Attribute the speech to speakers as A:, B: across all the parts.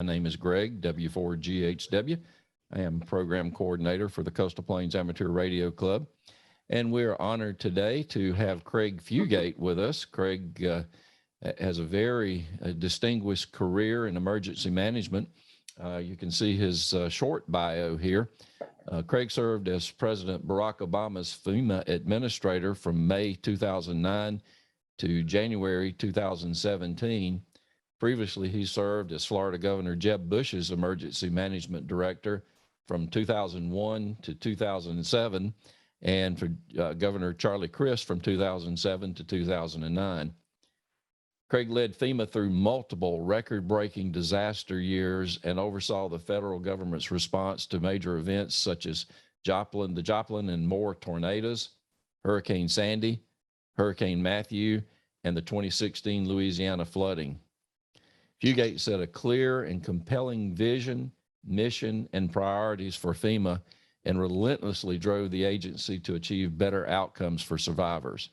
A: name is Greg, W4GHW. I am Program Coordinator for the Coastal Plains Amateur Radio Club. And we're honored today to have Craig Fugate with us. Craig has a very distinguished career in emergency management. You can see his short bio here. Craig served as President Barack Obama's FEMA Administrator from May 2009 to January 2017. Previously, he served as Florida Governor Jeb Bush's Emergency Management Director from 2001 to 2007, and for Governor Charlie Crist from 2007 to 2009. Craig led FEMA through multiple record-breaking disaster years and oversaw the federal government's response to major events such as the Joplin and Moore tornadoes, Hurricane Sandy, Hurricane Matthew, and the 2016 Louisiana flooding. Fugate set a clear and compelling vision, mission, and priorities for FEMA and relentlessly drove the agency to achieve better outcomes for survivors.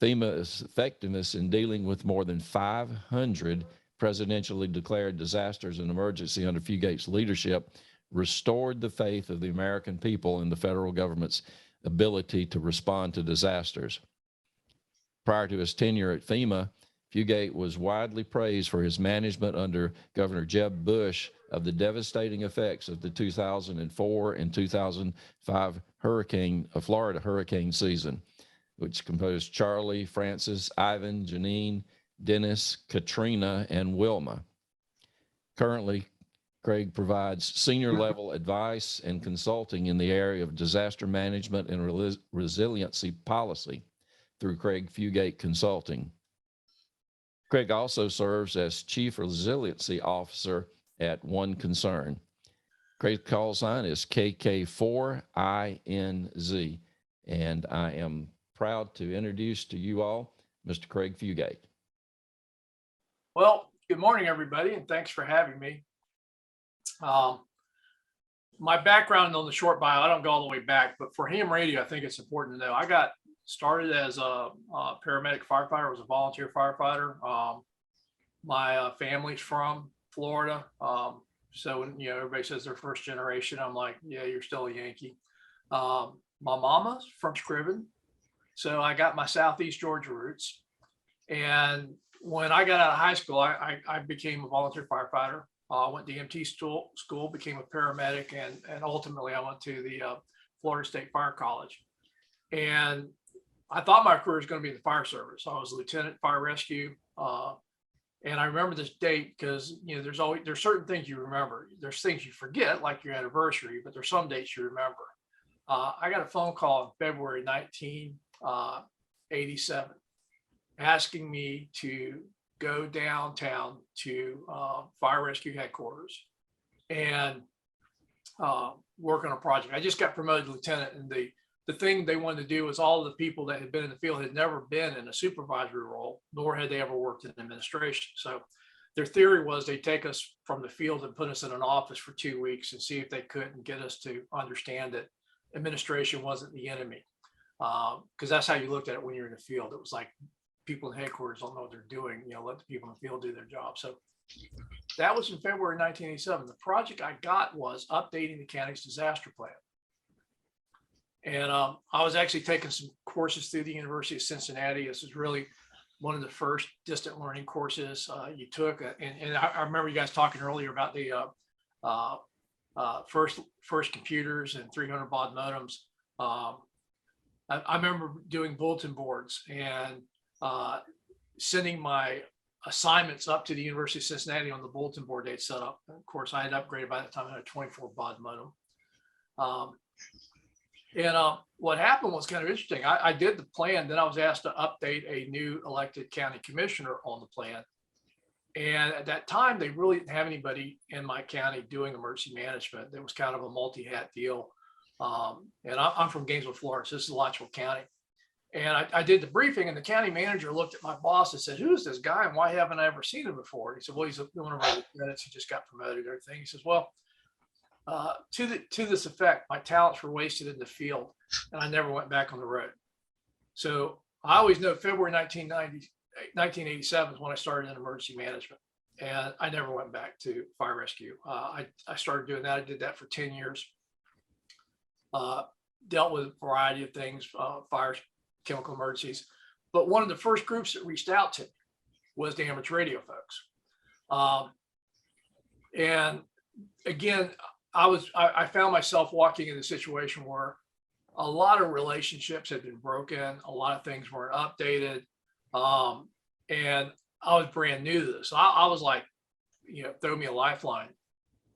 A: FEMA's effectiveness in dealing with more than 500 presidentially declared disasters and emergency under Fugate's leadership restored the faith of the American people in the federal government's ability to respond to disasters. Prior to his tenure at FEMA, Fugate was widely praised for his management under Governor Jeb Bush of the devastating effects of the 2004 and 2005 Florida hurricane season, which composed Charlie, Francis, Ivan, Janine, Dennis, Katrina, and Wilma. Currently, Craig provides senior level advice and consulting in the area of disaster management and resiliency policy through Craig Fugate Consulting. Craig also serves as Chief Resiliency Officer at One Concern. Craig's call sign is KK4INZ, and I am proud to introduce to you all Mr. Craig Fugate.
B: Well, good morning, everybody, and thanks for having me. My background on the short bio, I don't go all the way back, but for ham radio, I think it's important to know. I got started as a paramedic firefighter. I was a volunteer firefighter. My family's from Florida. So when, everybody says they're first generation, I'm like, yeah, you're still a Yankee. My mama's from Scriven. So I got my Southeast Georgia roots. And when I got out of high school, I became a volunteer firefighter. Went to EMT school, became a paramedic, and ultimately I went to the Florida State Fire College. And I thought my career was going to be in the fire service. I was a lieutenant fire rescue. And I remember this date because, there's certain things you remember. There's things you forget, like your anniversary, but there's some dates you remember. I got a phone call in February 1987 asking me to go downtown to fire rescue headquarters and work on a project. I just got promoted to lieutenant, and the thing they wanted to do was all of the people that had been in the field had never been in a supervisory role, nor had they ever worked in administration. So their theory was they'd take us from the field and put us in an office for 2 weeks and see if they couldn't get us to understand that administration wasn't the enemy. Because that's how you looked at it when you're in the field. It was like people in headquarters don't know what they're doing, let the people in the field do their job. So that was in February 1987. The project I got was updating the county's disaster plan. And I was actually taking some courses through the University of Cincinnati. This is really one of the first distant learning courses you took. And I remember you guys talking earlier about the first computers and 300 baud modems. I remember doing bulletin boards and sending my assignments up to the University of Cincinnati on the bulletin board they'd set up. And of course, I had upgraded by that time. I had a 24 baud modem. What happened was kind of interesting. I did the plan, then I was asked to update a new elected county commissioner on the plan. And at that time, they really didn't have anybody in my county doing emergency management. It was kind of a multi-hat deal. And I'm from Gainesville, Florida, so this is Alachua County. And I did the briefing, and the county manager looked at my boss and said, "Who's this guy, and why haven't I ever seen him before?" And he said, "Well, he's one of our lieutenants. He just got promoted and everything." He says, "Well, to this effect, my talents were wasted in the field, and I never went back on the road." So I always know February 1987 is when I started in emergency management. and I never went back to fire rescue. I started doing that. I did that for 10 years. Dealt with a variety of things, fires, chemical emergencies. But one of the first groups that reached out to me was the amateur radio folks. And again, I found myself walking in a situation where a lot of relationships had been broken. A lot of things weren't updated. And I was brand new to this. I was like, throw me a lifeline.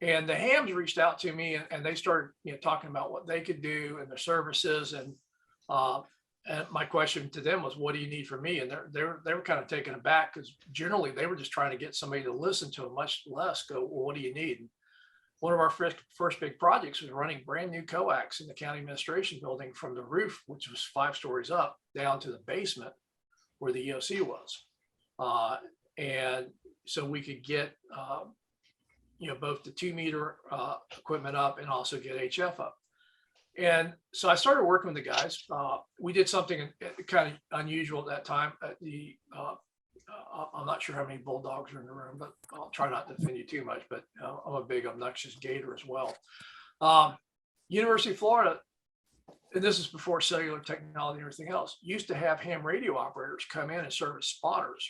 B: And the hams reached out to me and they started, talking about what they could do and their services. And my question to them was, what do you need from me? And they were kind of taken aback because generally they were just trying to get somebody to listen to them, much less go, well, what do you need? And one of our first big projects was running brand new coax in the county administration building from the roof, which was 5 stories up, down to the basement where the EOC was. And so we could get, both the 2-meter equipment up and also get HF up. And so I started working with the guys. We did something kind of unusual at that time. I'm not sure how many bulldogs are in the room, but I'll try not to offend you too much, but I'm a big obnoxious gator as well. University of Florida, and this is before cellular technology and everything else, used to have ham radio operators come in and serve as spotters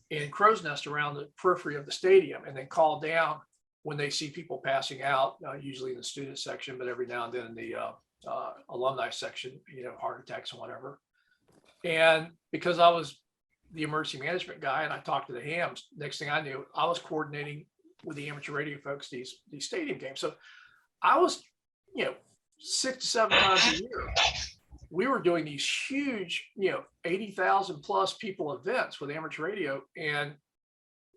B: in crow's nest around the periphery of the stadium, and then call down when they see people passing out, usually in the student section, but every now and then in the alumni section, heart attacks and whatever. And because I was the emergency management guy and I talked to the hams, next thing I knew, I was coordinating with the amateur radio folks these stadium games. So I was, 6 to 7 times a year, we were doing these huge, 80,000 plus people events with amateur radio. And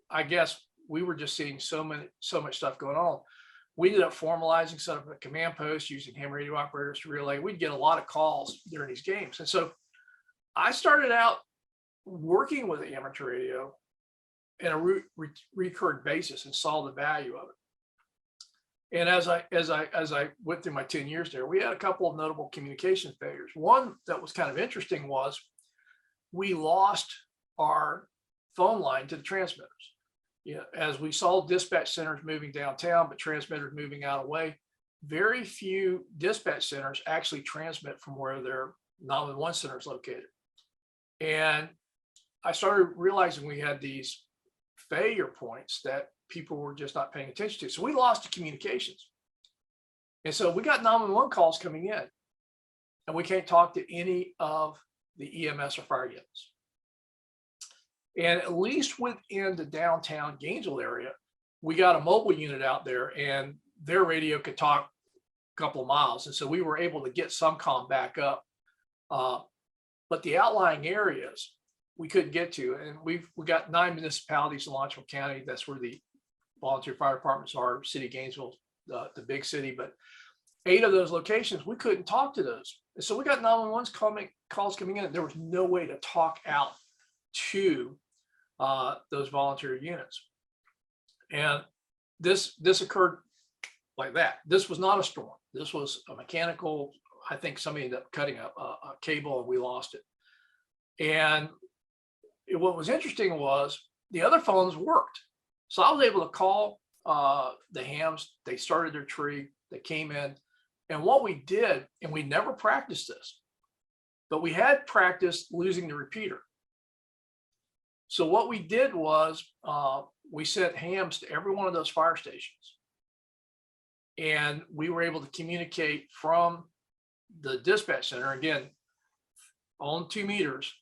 B: I guess we were just seeing so much stuff going on. We ended up formalizing, set up a command post using ham radio operators to relay. We'd get a lot of calls during these games. And so I started out working with amateur radio in a recurrent basis and saw the value of it. And as I went through my 10 years there, we had a couple of notable communication failures. One that was kind of interesting was we lost our phone line to the transmitters. As we saw dispatch centers moving downtown, but transmitters moving out of the way, very few dispatch centers actually transmit from where their 911 center is located. And I started realizing we had these failure points that people were just not paying attention to. So we lost the communications. And so we got 911 calls coming in, and we can't talk to any of the EMS or fire units. And at least within the downtown Gainesville area, we got a mobile unit out there and their radio could talk a couple of miles. And so we were able to get some comm back up. But the outlying areas we couldn't get to. And we got 9 municipalities in Lawrenceville County. That's where the volunteer fire departments are, city of Gainesville, the big city. But 8 of those locations, we couldn't talk to those. And so we got 911 calls coming in. There was no way to talk out to those volunteer units. And this occurred like that. This was not a storm. This was a mechanical, I think somebody ended up cutting a cable and we lost it. And what was interesting was the other phones worked. So I was able to call the hams. They started their tree, they came in. And what we did, and we never practiced this, but we had practiced losing the repeater. So what we did was we sent hams to every one of those fire stations. And we were able to communicate from the dispatch center, again, on 2 meters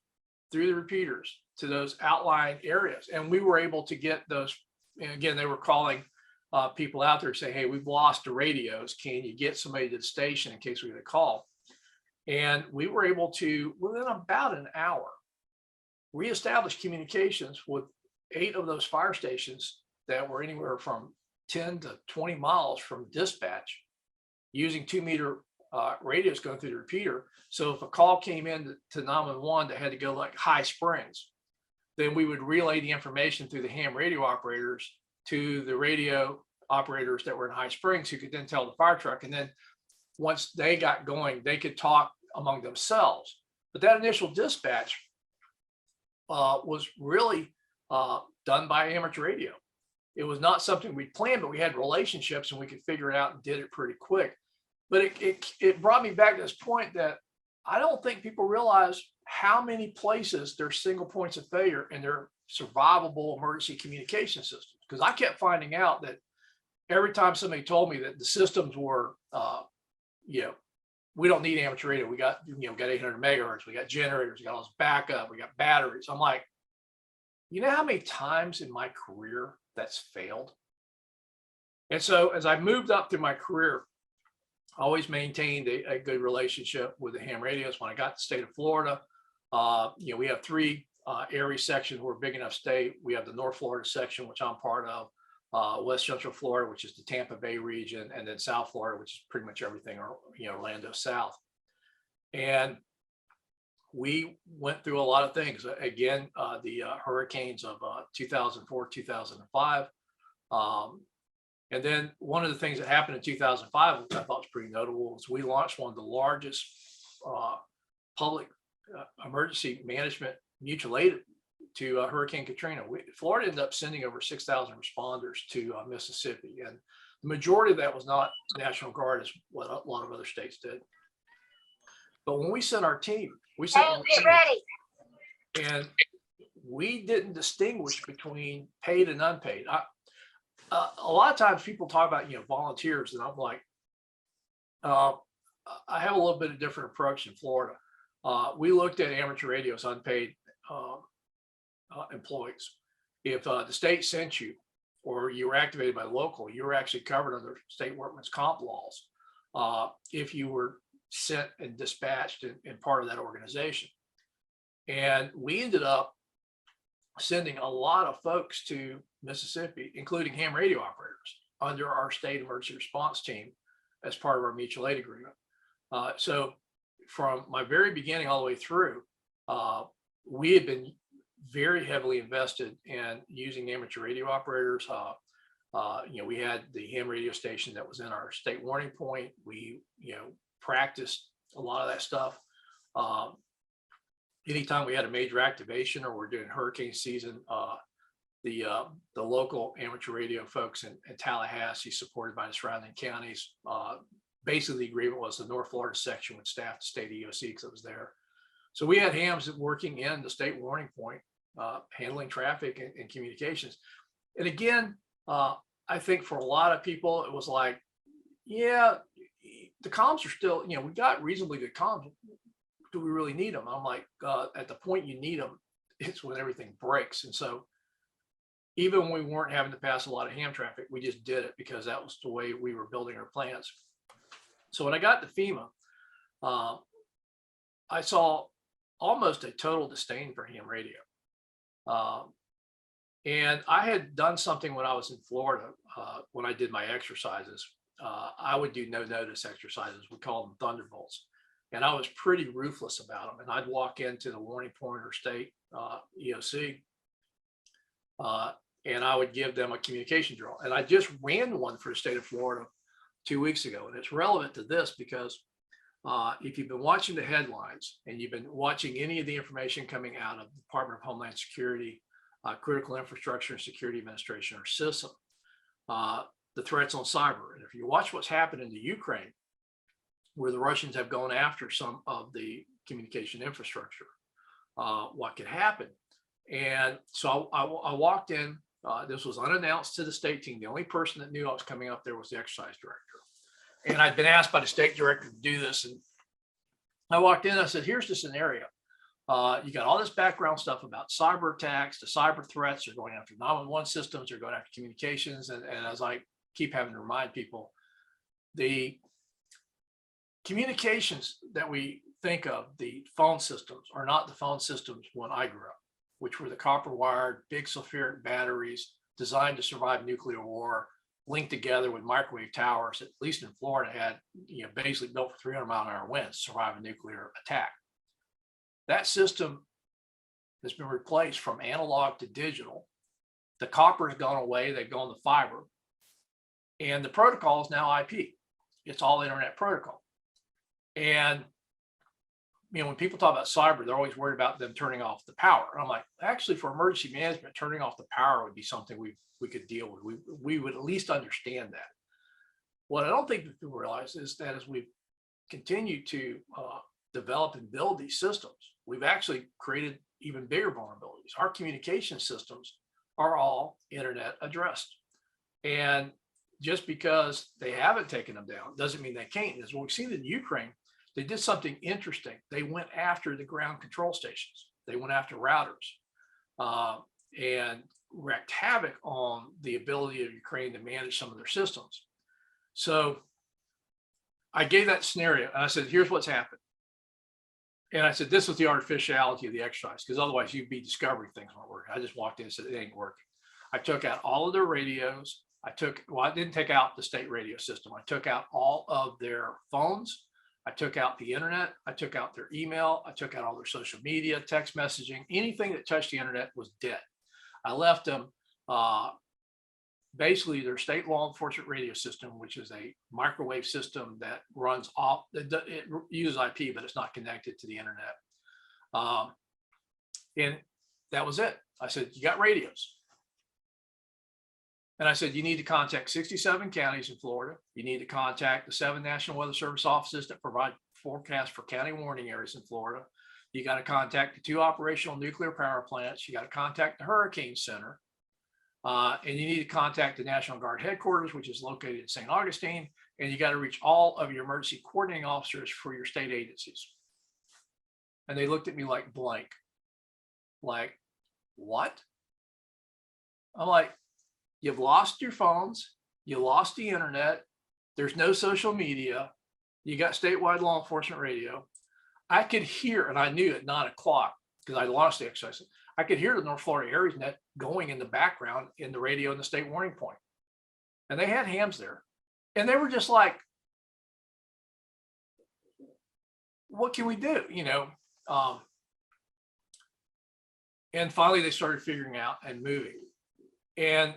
B: through the repeaters to those outlying areas. And we were able to get those, and again, they were calling people out there saying, hey, we've lost the radios. Can you get somebody to the station in case we get a call? And we were able to, within about an hour, reestablish communications with 8 of those fire stations that were anywhere from 10 to 20 miles from dispatch using 2-meter radios going through the repeater. So if a call came in to 911 that had to go like High Springs, then we would relay the information through the ham radio operators to the radio operators that were in High Springs, who could then tell the fire truck. And then once they got going, they could talk among themselves. But that initial dispatch was really done by amateur radio. it was not something we planned, but we had relationships and we could figure it out and did it pretty quick. But it brought me back to this point that I don't think people realize how many places there's single points of failure in their survivable emergency communication systems. Because I kept finding out that every time somebody told me that the systems were, we don't need amateur radio. We got 800 megahertz. We got generators. We got all this backup. We got batteries. I'm like, you know how many times in my career that's failed? And so as I moved up through my career, I always maintained a good relationship with the ham radios. When I got to the state of Florida, we have three area sections. We're a big enough state. We have the North Florida section, which I'm part of, West Central Florida, which is the Tampa Bay region, and then South Florida, which is pretty much everything, Orlando South. And we went through a lot of things. Again, the hurricanes of 2004, 2005. And then one of the things that happened in 2005, which I thought was pretty notable, was we launched one of the largest public emergency management mutual aid to Hurricane Katrina. Florida ended up sending over 6,000 responders to Mississippi. And the majority of that was not National Guard, as what a lot of other states did. But when we sent our team, and we didn't distinguish between paid and unpaid. A lot of times people talk about, volunteers, and I'm like, I have a little bit of different approach in Florida. We looked at amateur radio as unpaid employees. If the state sent you or you were activated by local, you were actually covered under state workman's comp laws if you were sent and dispatched in part of that organization. And we ended up sending a lot of folks to Mississippi, including ham radio operators, under our state emergency response team as part of our mutual aid agreement. So from my very beginning all the way through, we had been very heavily invested in using amateur radio operators. We had the ham radio station that was in our state warning point. We, practiced a lot of that stuff. Anytime we had a major activation or we're doing hurricane season, the local amateur radio folks in Tallahassee, supported by the surrounding counties, basically the agreement was the North Florida section would staff the state EOC because it was there. So we had hams working in the state warning point, handling traffic and communications. And again, I think for a lot of people, it was like, yeah, the comms are still, we got reasonably good comms. Do we really need them? I'm like, at the point you need them, it's when everything breaks. And so even when we weren't having to pass a lot of ham traffic, we just did it because that was the way we were building our plans. So when I got to FEMA, I saw almost a total disdain for ham radio. And I had done something when I was in Florida, when I did my exercises. I would do no notice exercises. We call them thunderbolts. And I was pretty ruthless about them. And I'd walk into the warning point or state EOC, and I would give them a communication drill. And I just ran one for the state of Florida 2 weeks ago. And it's relevant to this because if you've been watching the headlines and you've been watching any of the information coming out of the Department of Homeland Security, Critical Infrastructure and Security Administration, or CISA, the threats on cyber. And if you watch what's happened in the Ukraine, where the Russians have gone after some of the communication infrastructure, what could happen. And so I walked in, this was unannounced to the state team. The only person that knew I was coming up there was the exercise director. And I'd been asked by the state director to do this. And I walked in, I said, here's the scenario. You got all this background stuff about cyber attacks, the cyber threats, they're going after 911 systems, they're going after communications. And as I keep having to remind people, the communications that we think of, the phone systems, are not the phone systems when I grew up, which were the copper wired, big sulfuric batteries designed to survive nuclear war, linked together with microwave towers, at least in Florida, had basically built for 300-mile-an-hour winds to survive a nuclear attack. That system has been replaced from analog to digital. The copper has gone away, they've gone to fiber. And the protocol is now IP. It's all internet protocol. And when people talk about cyber, they're always worried about them turning off the power. And I'm like, actually, for emergency management, turning off the power would be something we could deal with. We would at least understand that. What I don't think people realize is that as we continue to develop and build these systems, we've actually created even bigger vulnerabilities. Our communication systems are all internet addressed. And just because they haven't taken them down doesn't mean they can't. As we've seen in Ukraine, they did something interesting. They went after the ground control stations. They went after routers and wreaked havoc on the ability of Ukraine to manage some of their systems. So I gave that scenario and I said, here's what's happened. And I said, this was the artificiality of the exercise, because otherwise you'd be discovering things weren't working. I just walked in and said, it ain't working. I took out all of their radios. I didn't take out the state radio system. I took out all of their phones. I took out the internet. I took out their email. I took out all their social media, text messaging, anything that touched the internet was dead. I left them basically their state law enforcement radio system, which is a microwave system that runs off, it uses IP, but it's not connected to the internet. And that was it. I said, you got radios. And I said, you need to contact 67 counties in Florida. You need to contact the 7 National Weather Service offices that provide forecasts for county warning areas in Florida. You got to contact the 2 operational nuclear power plants. You got to contact the Hurricane Center. And you need to contact the National Guard headquarters, which is located in St. Augustine. And you got to reach all of your emergency coordinating officers for your state agencies. And they looked at me like blank. Like, what? I'm like, you've lost your phones, you lost the internet, there's no social media, you got statewide law enforcement radio. I could hear, and I knew at 9 o'clock, because I lost the exercise, I could hear the North Florida Aries Net going in the background in the radio in the state warning point. And they had hams there. And they were just like, what can we do? And finally they started figuring out and moving. And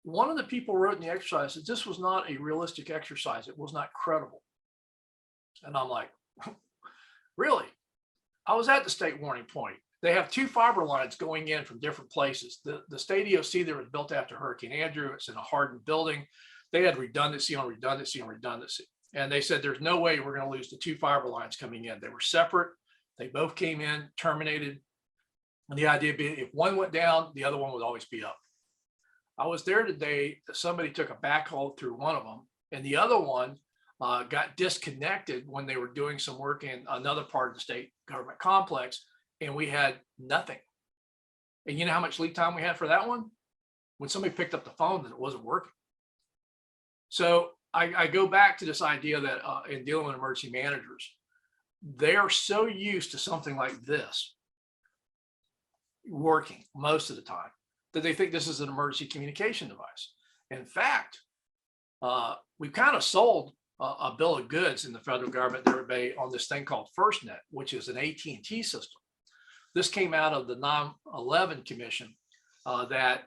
B: one of the people wrote in the exercise that this was not a realistic exercise. It was not credible. And I'm like, really? I was at the state warning point. They have 2 fiber lines going in from different places. The state EOC there was built after Hurricane Andrew. It's in a hardened building. They had redundancy on redundancy on redundancy. And they said, there's no way we're going to lose the 2 fiber lines coming in. They were separate. They both came in, terminated. And the idea being, if one went down, the other one would always be up. I was there today. Somebody took a backhoe through one of them, and the other one got disconnected when they were doing some work in another part of the state government complex, and we had nothing. And you know how much lead time we had for that one? When somebody picked up the phone, that it wasn't working. So I go back to this idea that in dealing with emergency managers, they are so used to something like this working most of the time that they think this is an emergency communication device. In fact, we've kind of sold a bill of goods in the federal government to everybody on this thing called FirstNet, which is an AT&T system. This came out of the 9/11 Commission that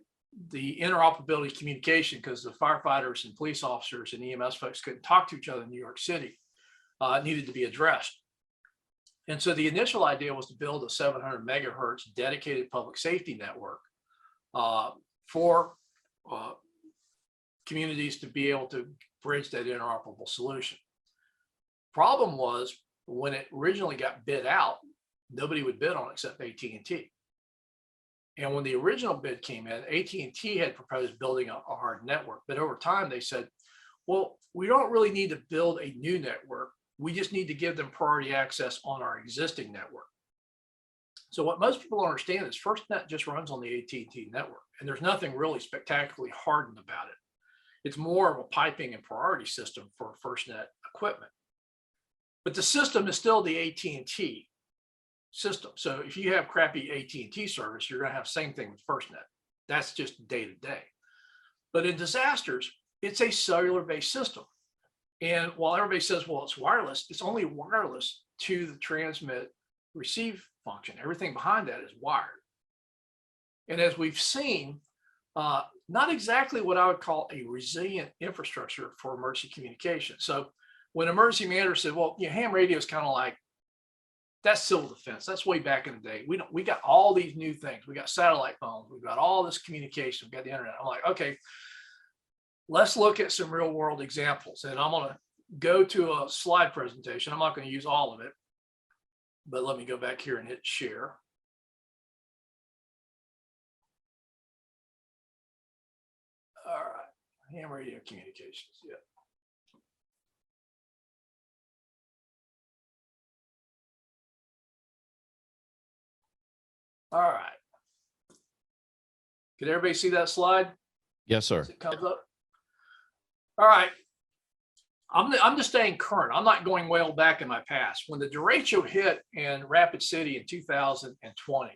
B: the interoperability communication, because the firefighters and police officers and EMS folks couldn't talk to each other in New York City, needed to be addressed. And so the initial idea was to build a 700 megahertz dedicated public safety network for communities to be able to bridge that interoperable solution. Problem was, when it originally got bid out, nobody would bid on it except AT&T. And when the original bid came in, AT&T had proposed building a hard network. But over time, they said, well, we don't really need to build a new network. We just need to give them priority access on our existing network. So what most people don't understand is FirstNet just runs on the AT&T network, and there's nothing really spectacularly hardened about it. It's more of a piping and priority system for FirstNet equipment. But the system is still the AT&T system. So if you have crappy AT&T service, you're going to have the same thing with FirstNet. That's just day to day. But in disasters, it's a cellular-based system. And while everybody says, well, it's wireless, it's only wireless to the transmit receive function. Everything behind that is wired. And as we've seen, not exactly what I would call a resilient infrastructure for emergency communication. So when emergency manager said, well, ham radio is kind of like That's civil defense. That's way back in the day. We got all these new things. We got satellite phones. We've got all this communication. We've got the internet. I'm like, okay, let's look at some real world examples. And I'm going to go to a slide presentation. I'm not going to use all of it, but let me go back here and hit share. All right, ham radio communications. Yeah. All right. Can everybody see that slide?
A: Yes, sir.
B: As it comes up. All right. I'm just staying current. I'm not going well back in my past. When the derecho hit in Rapid City in 2020,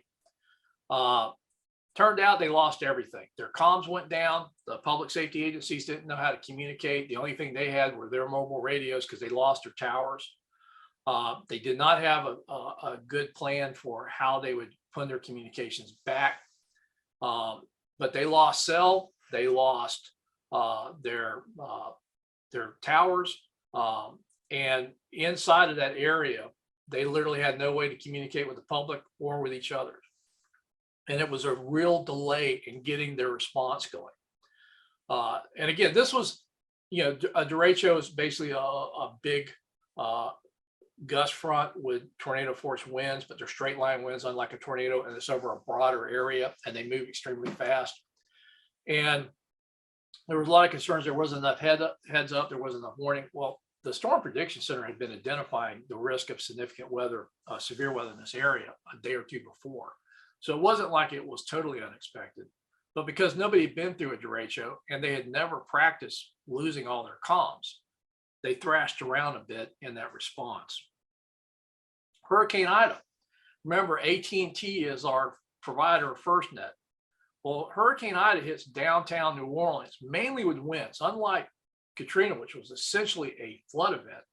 B: turned out they lost everything. Their comms went down. The public safety agencies didn't know how to communicate. The only thing they had were their mobile radios because they lost their towers. They did not have a good plan for how they would put their communications back. But they lost cell. They lost their towers. And inside of that area, they literally had no way to communicate with the public or with each other. And it was a real delay in getting their response going. And again, this was, a derecho is basically a big gust front with tornado force winds, but they're straight line winds, unlike a tornado, and it's over a broader area and they move extremely fast. And there was a lot of concerns. There wasn't enough heads up. There wasn't enough warning. Well, the Storm Prediction Center had been identifying the risk of significant weather, severe weather in this area a day or two before. So it wasn't like it was totally unexpected, but because nobody had been through a derecho and they had never practiced losing all their comms, they thrashed around a bit in that response. Hurricane Ida. Remember, AT&T is our provider of FirstNet. Well, Hurricane Ida hits downtown New Orleans, mainly with winds. Unlike Katrina, which was essentially a flood event,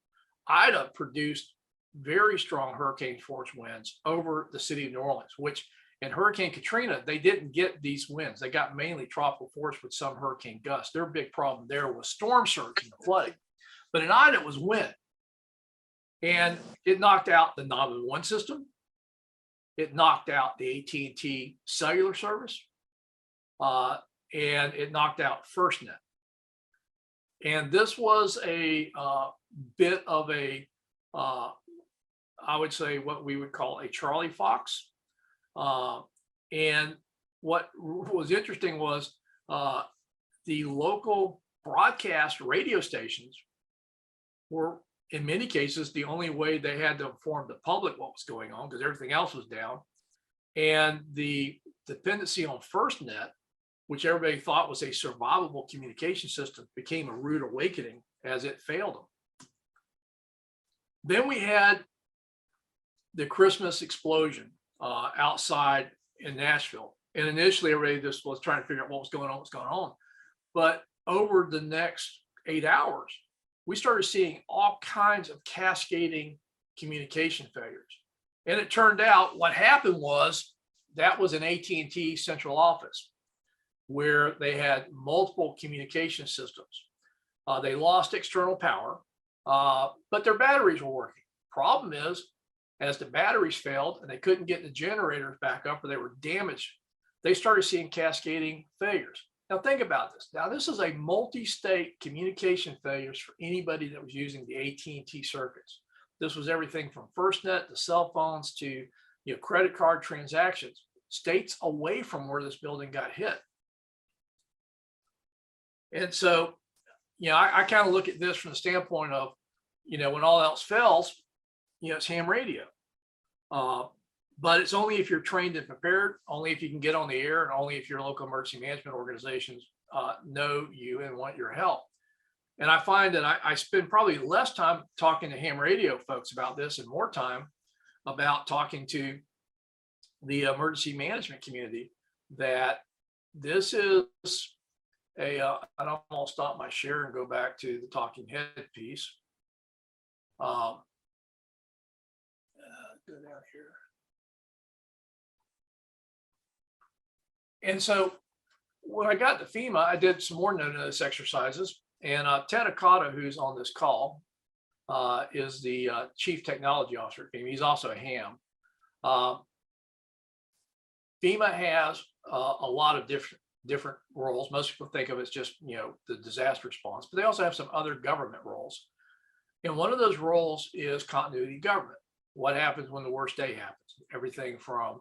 B: Ida produced very strong hurricane force winds over the city of New Orleans, which in Hurricane Katrina, they didn't get these winds. They got mainly tropical force with some hurricane gusts. Their big problem there was storm surge and the flooding. But in Ida, it was wind. And it knocked out the 911 system. It knocked out the AT&T cellular service. And it knocked out FirstNet. And this was a bit of a, I would say what we would call a Charlie Fox. And what was interesting was the local broadcast radio stations were, in many cases, the only way they had to inform the public what was going on because everything else was down. And the dependency on FirstNet, which everybody thought was a survivable communication system, became a rude awakening as it failed them. Then we had the Christmas explosion outside in Nashville. And initially, everybody just was trying to figure out what's going on. But over the next 8 hours, we started seeing all kinds of cascading communication failures. And it turned out what happened was that was an AT&T central office where they had multiple communication systems. They lost external power, but their batteries were working. Problem is, as the batteries failed and they couldn't get the generators back up or they were damaged, they started seeing cascading failures. Now think about this. Now this is a multi-state communication failures for anybody that was using the AT&T circuits. This was everything from FirstNet to cell phones to credit card transactions, states away from where this building got hit. And so, I kind of look at this from the standpoint of, when all else fails, it's ham radio. But it's only if you're trained and prepared, only if you can get on the air, and only if your local emergency management organizations know you and want your help. And I find that I spend probably less time talking to ham radio folks about this and more time about talking to the emergency management community, that this is I'm gonna stop my share and go back to the talking head piece. Go down here. And so when I got to FEMA, I did some more no-notice exercises, and Ted Akata, who's on this call, is the Chief Technology Officer at FEMA. He's also a ham. FEMA has a lot of different roles. Most people think of it as just, the disaster response, but they also have some other government roles. And one of those roles is continuity government. What happens when the worst day happens? Everything from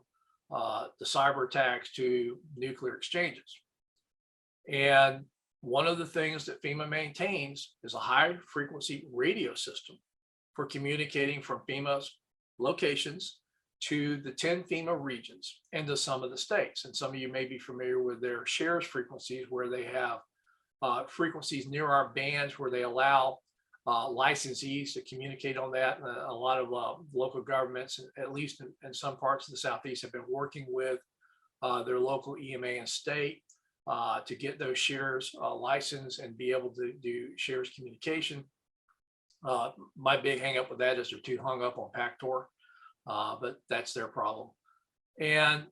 B: the cyber attacks to nuclear exchanges. And one of the things that FEMA maintains is a high frequency radio system for communicating from FEMA's locations to the 10 FEMA regions and to some of the states. And some of you may be familiar with their shares frequencies, where they have frequencies near our bands where they allow licensees to communicate on that. A lot of local governments, at least in some parts of the Southeast, have been working with their local EMA and state to get those shares licensed and be able to do shares communication. My big hang up with that is they're too hung up on PACTOR, but that's their problem. And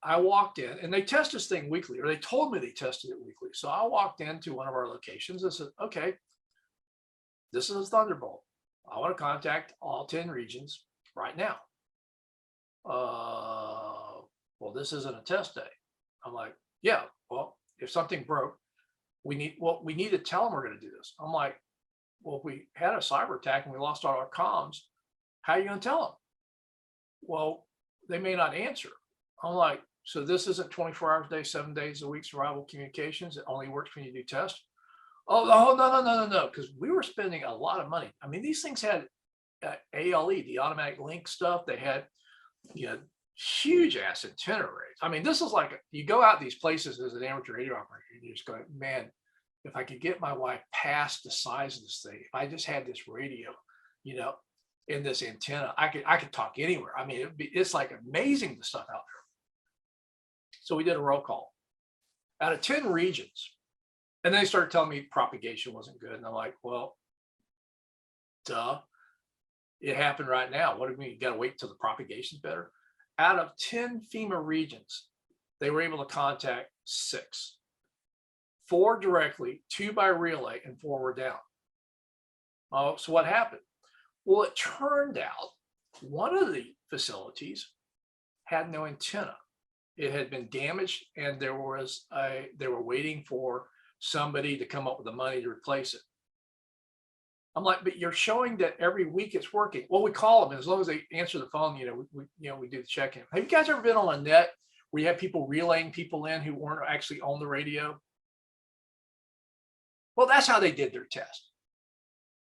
B: I walked in, and they test this thing weekly, or they told me they tested it weekly. So I walked into one of our locations and said, okay, this is a Thunderbolt. I want to contact all 10 regions right now. Well, this isn't a test day. I'm like, yeah, well, if something broke, we need to tell them we're going to do this. I'm like, well, if we had a cyber attack and we lost all our comms, how are you going to tell them? Well, they may not answer. I'm like, so this isn't 24 hours a day, 7 days a week survival communications. It only works when you do tests. Oh, no. Because we were spending a lot of money. I mean, these things had ALE, the automatic link stuff. They had, huge ass antenna rates. I mean, this is like, you go out these places as an amateur radio operator, and you just go, man, if I could get my wife past the size of this thing, if I just had this radio, in this antenna, I could talk anywhere. I mean, it's like amazing, the stuff out there. So we did a roll call out of 10 regions. And they started telling me propagation wasn't good. And I'm like, well, duh, it happened right now. What do you mean? You got to wait until the propagation's better? Out of 10 FEMA regions, they were able to contact 6, 4 directly, 2 by relay, and 4 were down. Oh, so what happened? Well, it turned out one of the facilities had no antenna. It had been damaged, and they were waiting for somebody to come up with the money to replace it. I'm like, but you're showing that every week it's working. Well, we call them, and as long as they answer the phone, we do the check-in. Have you guys ever been on a net where you have people relaying people in who weren't actually on the radio? Well, that's how they did their test.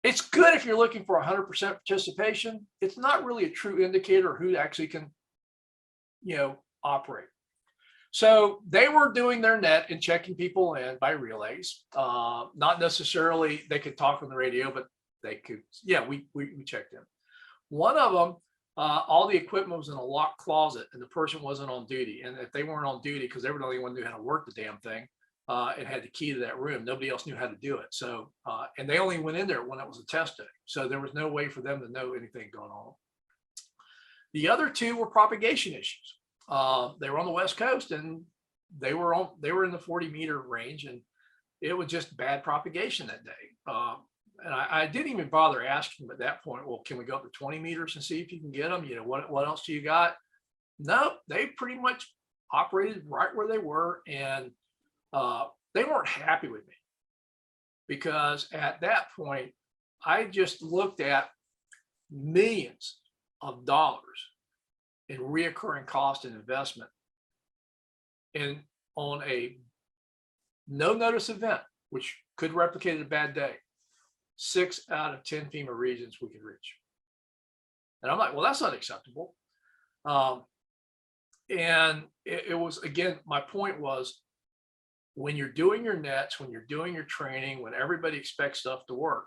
B: It's good if you're looking for 100% participation. It's not really a true indicator of who actually can, operate. So they were doing their net and checking people in by relays. Not necessarily they could talk on the radio, but they could. Yeah, we checked in. One of them, all the equipment was in a locked closet, and the person wasn't on duty. And if they weren't on duty, because they were the only one who knew how to work the damn thing, and had the key to that room, nobody else knew how to do it. So, and they only went in there when it was a test day. So there was no way for them to know anything going on. The other 2 were propagation issues. They were on the West Coast, and they were in the 40-meter range, and it was just bad propagation that day. And I didn't even bother asking them at that point, well, can we go up to 20 meters and see if you can get them? What else do you got? No, they pretty much operated right where they were. And they weren't happy with me, because at that point, I just looked at millions of dollars in reoccurring cost and investment. And on a no notice event, which could replicate a bad day, 6 out of 10 FEMA regions we could reach. And I'm like, well, that's not acceptable. And it was, again, my point was, when you're doing your nets, when you're doing your training, when everybody expects stuff to work,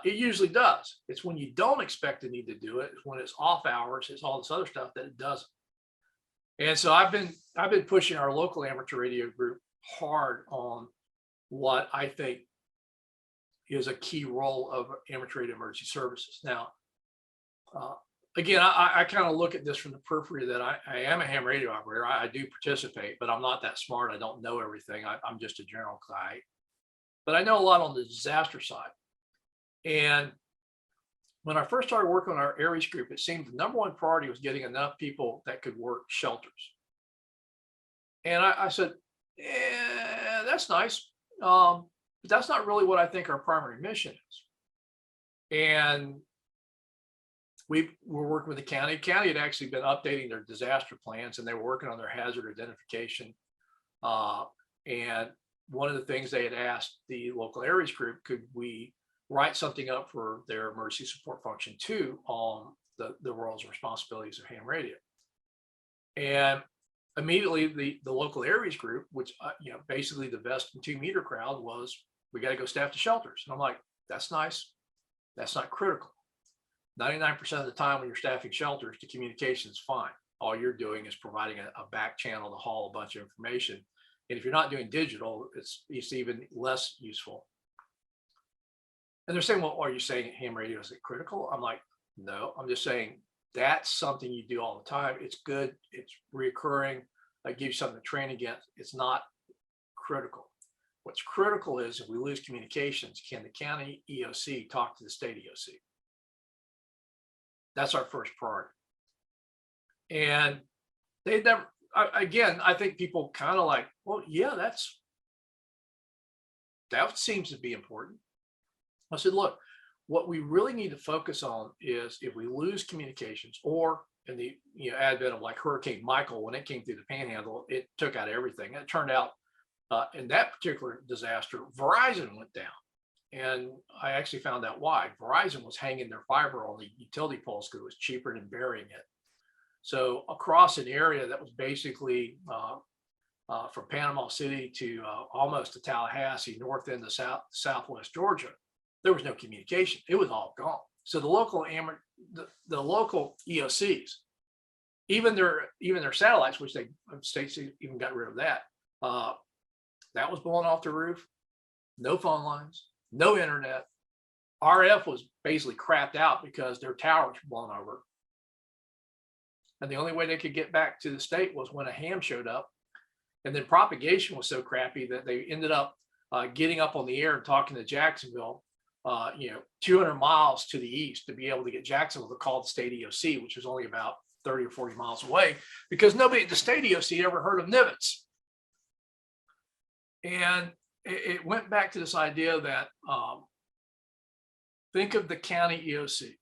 B: it usually does. It's when you don't expect to need to do it, it's when it's off hours, it's all this other stuff that it doesn't. And so I've been pushing our local amateur radio group hard on what I think is a key role of amateur radio emergency services. Now, again, I kind of look at this from the periphery that I am a ham radio operator. I do participate, but I'm not that smart. I don't know everything. I'm just a general guy. But I know a lot on the disaster side. And when I first started working on our Aries group, it seemed the number one priority was getting enough people that could work shelters. And I said, yeah, that's nice. But that's not really what I think our primary mission is. And we were working with the county. County had actually been updating their disaster plans, and they were working on their hazard identification. And one of the things they had asked the local Aries group, could we write something up for their emergency support function 2 on the roles and responsibilities of ham radio. And immediately the local Aries group, which, basically the vest and 2 meter crowd, was, we got to go staff the shelters. And I'm like, that's nice. That's not critical. 99% of the time when you're staffing shelters, the communication is fine. All you're doing is providing a back channel to haul a bunch of information. And if you're not doing digital, it's even less useful. And they're saying, well, are you saying ham radio is critical? I'm like, no, I'm just saying that's something you do all the time. It's good. It's reoccurring. I give you something to train against. It's not critical. What's critical is if we lose communications, can the county EOC talk to the state EOC? That's our first priority. And they never, again, I think people kind of like, well, yeah, that seems to be important. I said, look, what we really need to focus on is if we lose communications, or in the advent of like Hurricane Michael, when it came through the Panhandle, it took out everything. And it turned out in that particular disaster, Verizon went down. And I actually found out why. Verizon was hanging their fiber on the utility poles because it was cheaper than burying it. So across an area that was basically from Panama City to almost to Tallahassee, north end to southwest Georgia, there was no communication. It was all gone. So the local EOCs, even their satellites, which states even got rid of that, that was blowing off the roof. No phone lines, no internet. RF was basically crapped out because their towers were blown over. And the only way they could get back to the state was when a ham showed up. And then propagation was so crappy that they ended up getting up on the air and talking to Jacksonville, 200 miles to the east, to be able to get Jacksonville to call the state EOC, which was only about 30 or 40 miles away, because nobody at the state EOC ever heard of NIVITs. And it went back to this idea that think of the county EOC.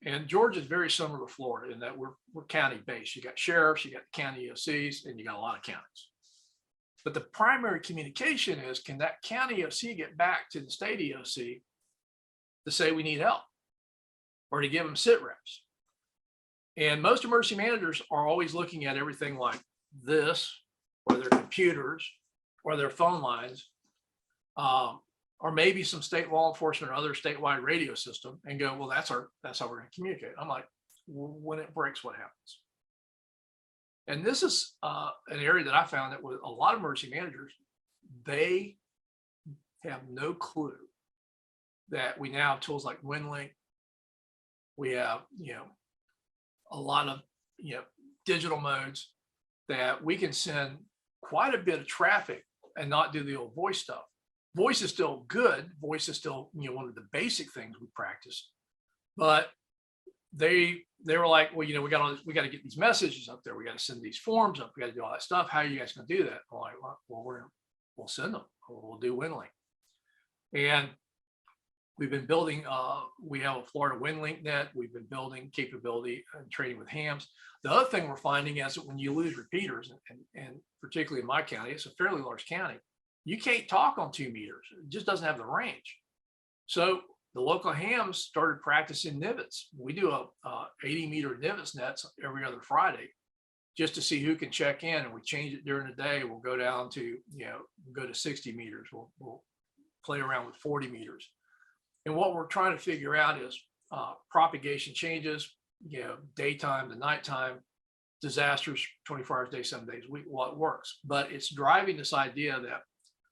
B: And Georgia is very similar to Florida in that we're county based. You got sheriffs, you got the county EOCs, and you got a lot of counties. But the primary communication is, can that county EOC get back to the state EOC to say we need help, or to give them sit reps? And most emergency managers are always looking at everything like this, or their computers, or their phone lines, or maybe some state law enforcement or other statewide radio system, and go, well, that's how we're going to communicate. I'm like, when it breaks, what happens? And this is an area that I found that with a lot of emergency managers, they have no clue that we now have tools like WinLink. We have, a lot of, digital modes that we can send quite a bit of traffic and not do the old voice stuff. Voice is still good. Voice is still, one of the basic things we practice. But they were like, well, we got to get these messages up there. We got to send these forms up. We got to do all that stuff. How are you guys going to do that? I'm like, well, we'll send them. We'll do WinLink. And we've been building. We have a Florida WinLink net. We've been building capability and training with hams. The other thing we're finding is that when you lose repeaters, and particularly in my county, it's a fairly large county, you can't talk on 2 meters. It just doesn't have the range. So the local hams started practicing NIVITs. We do a 80-meter NIVITs nets every other Friday, just to see who can check in. And we change it during the day. We'll go down to, go to 60 meters. We'll play around with 40 meters. And what we're trying to figure out is propagation changes, daytime to nighttime, disasters, 24 hours a day, 7 days a week, what works. But it's driving this idea that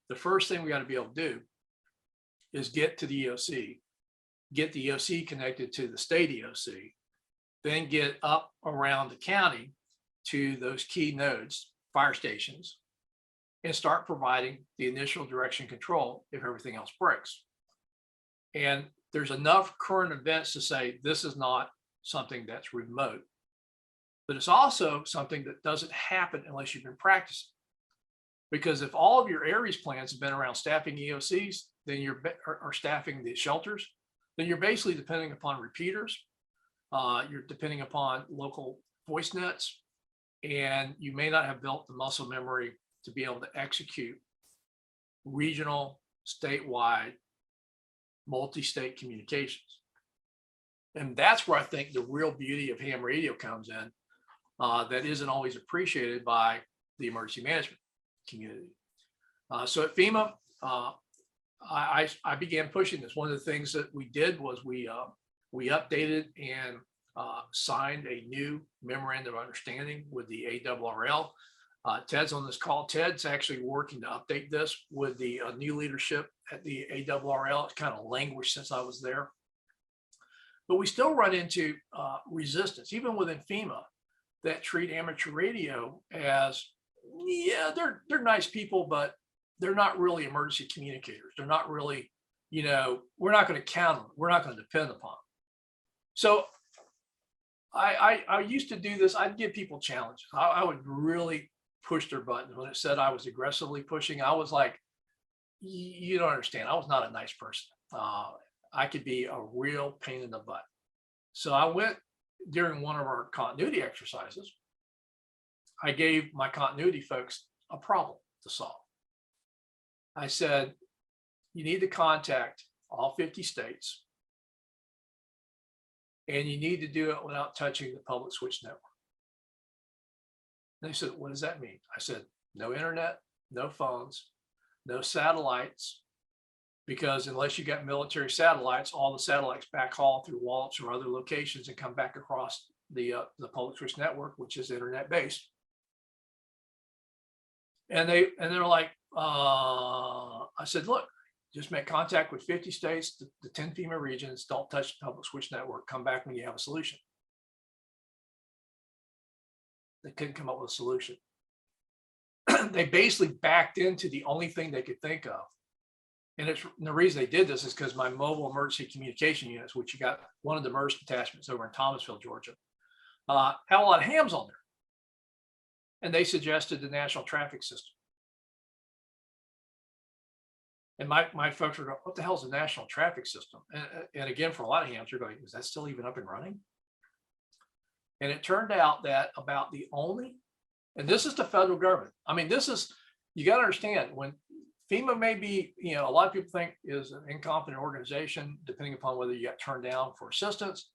B: the first thing we got to be able to do is get to the EOC, get the EOC connected to the state EOC, then get up around the county to those key nodes, fire stations, and start providing the initial direction control if everything else breaks. And there's enough current events to say this is not something that's remote, but it's also something that doesn't happen unless you've been practicing. Because if all of your ARES plans have been around staffing EOCs, then or staffing the shelters, then you're basically depending upon repeaters. You're depending upon local voice nets, and you may not have built the muscle memory to be able to execute regional, statewide, multi-state communications. And that's where I think the real beauty of ham radio comes in, that isn't always appreciated by the emergency management community. So at FEMA, I began pushing this. One of the things that we did was we updated and signed a new memorandum of understanding with the ARRL. Ted's on this call. Ted's actually working to update this with the new leadership at the ARRL. It's kind of languished since I was there. But we still run into resistance, even within FEMA, that treat amateur radio as, yeah, they're nice people, but they're not really emergency communicators. They're not really, we're not going to count on them. We're not going to depend upon them. So I used to do this. I'd give people challenges. I would really push their buttons. When it said I was aggressively pushing, I was like, you don't understand. I was not a nice person. I could be a real pain in the butt. So I went during one of our continuity exercises. I gave my continuity folks a problem to solve. I said, you need to contact all 50 states, and you need to do it without touching the public switch network. And they said, what does that mean? I said, no internet, no phones, no satellites, because unless you got military satellites, all the satellites backhaul through Wallops or other locations and come back across the public switch network, which is internet based. And they're like, I said, look, just make contact with 50 states, the 10 FEMA regions, don't touch the public switch network, come back when you have a solution. They couldn't come up with a solution. They basically backed into the only thing they could think of. And the reason they did this is because my mobile emergency communication units, which you got one of the MERS detachments over in Thomasville, Georgia, had a lot of hams on there. And they suggested the national traffic system. And my folks were going, what the hell is the national traffic system? And again, for a lot of hams, you're going, is that still even up and running? And it turned out that about the only, and this is the federal government. I mean, this is, you got to understand, when FEMA may be, a lot of people think is an incompetent organization, depending upon whether you got turned down for assistance.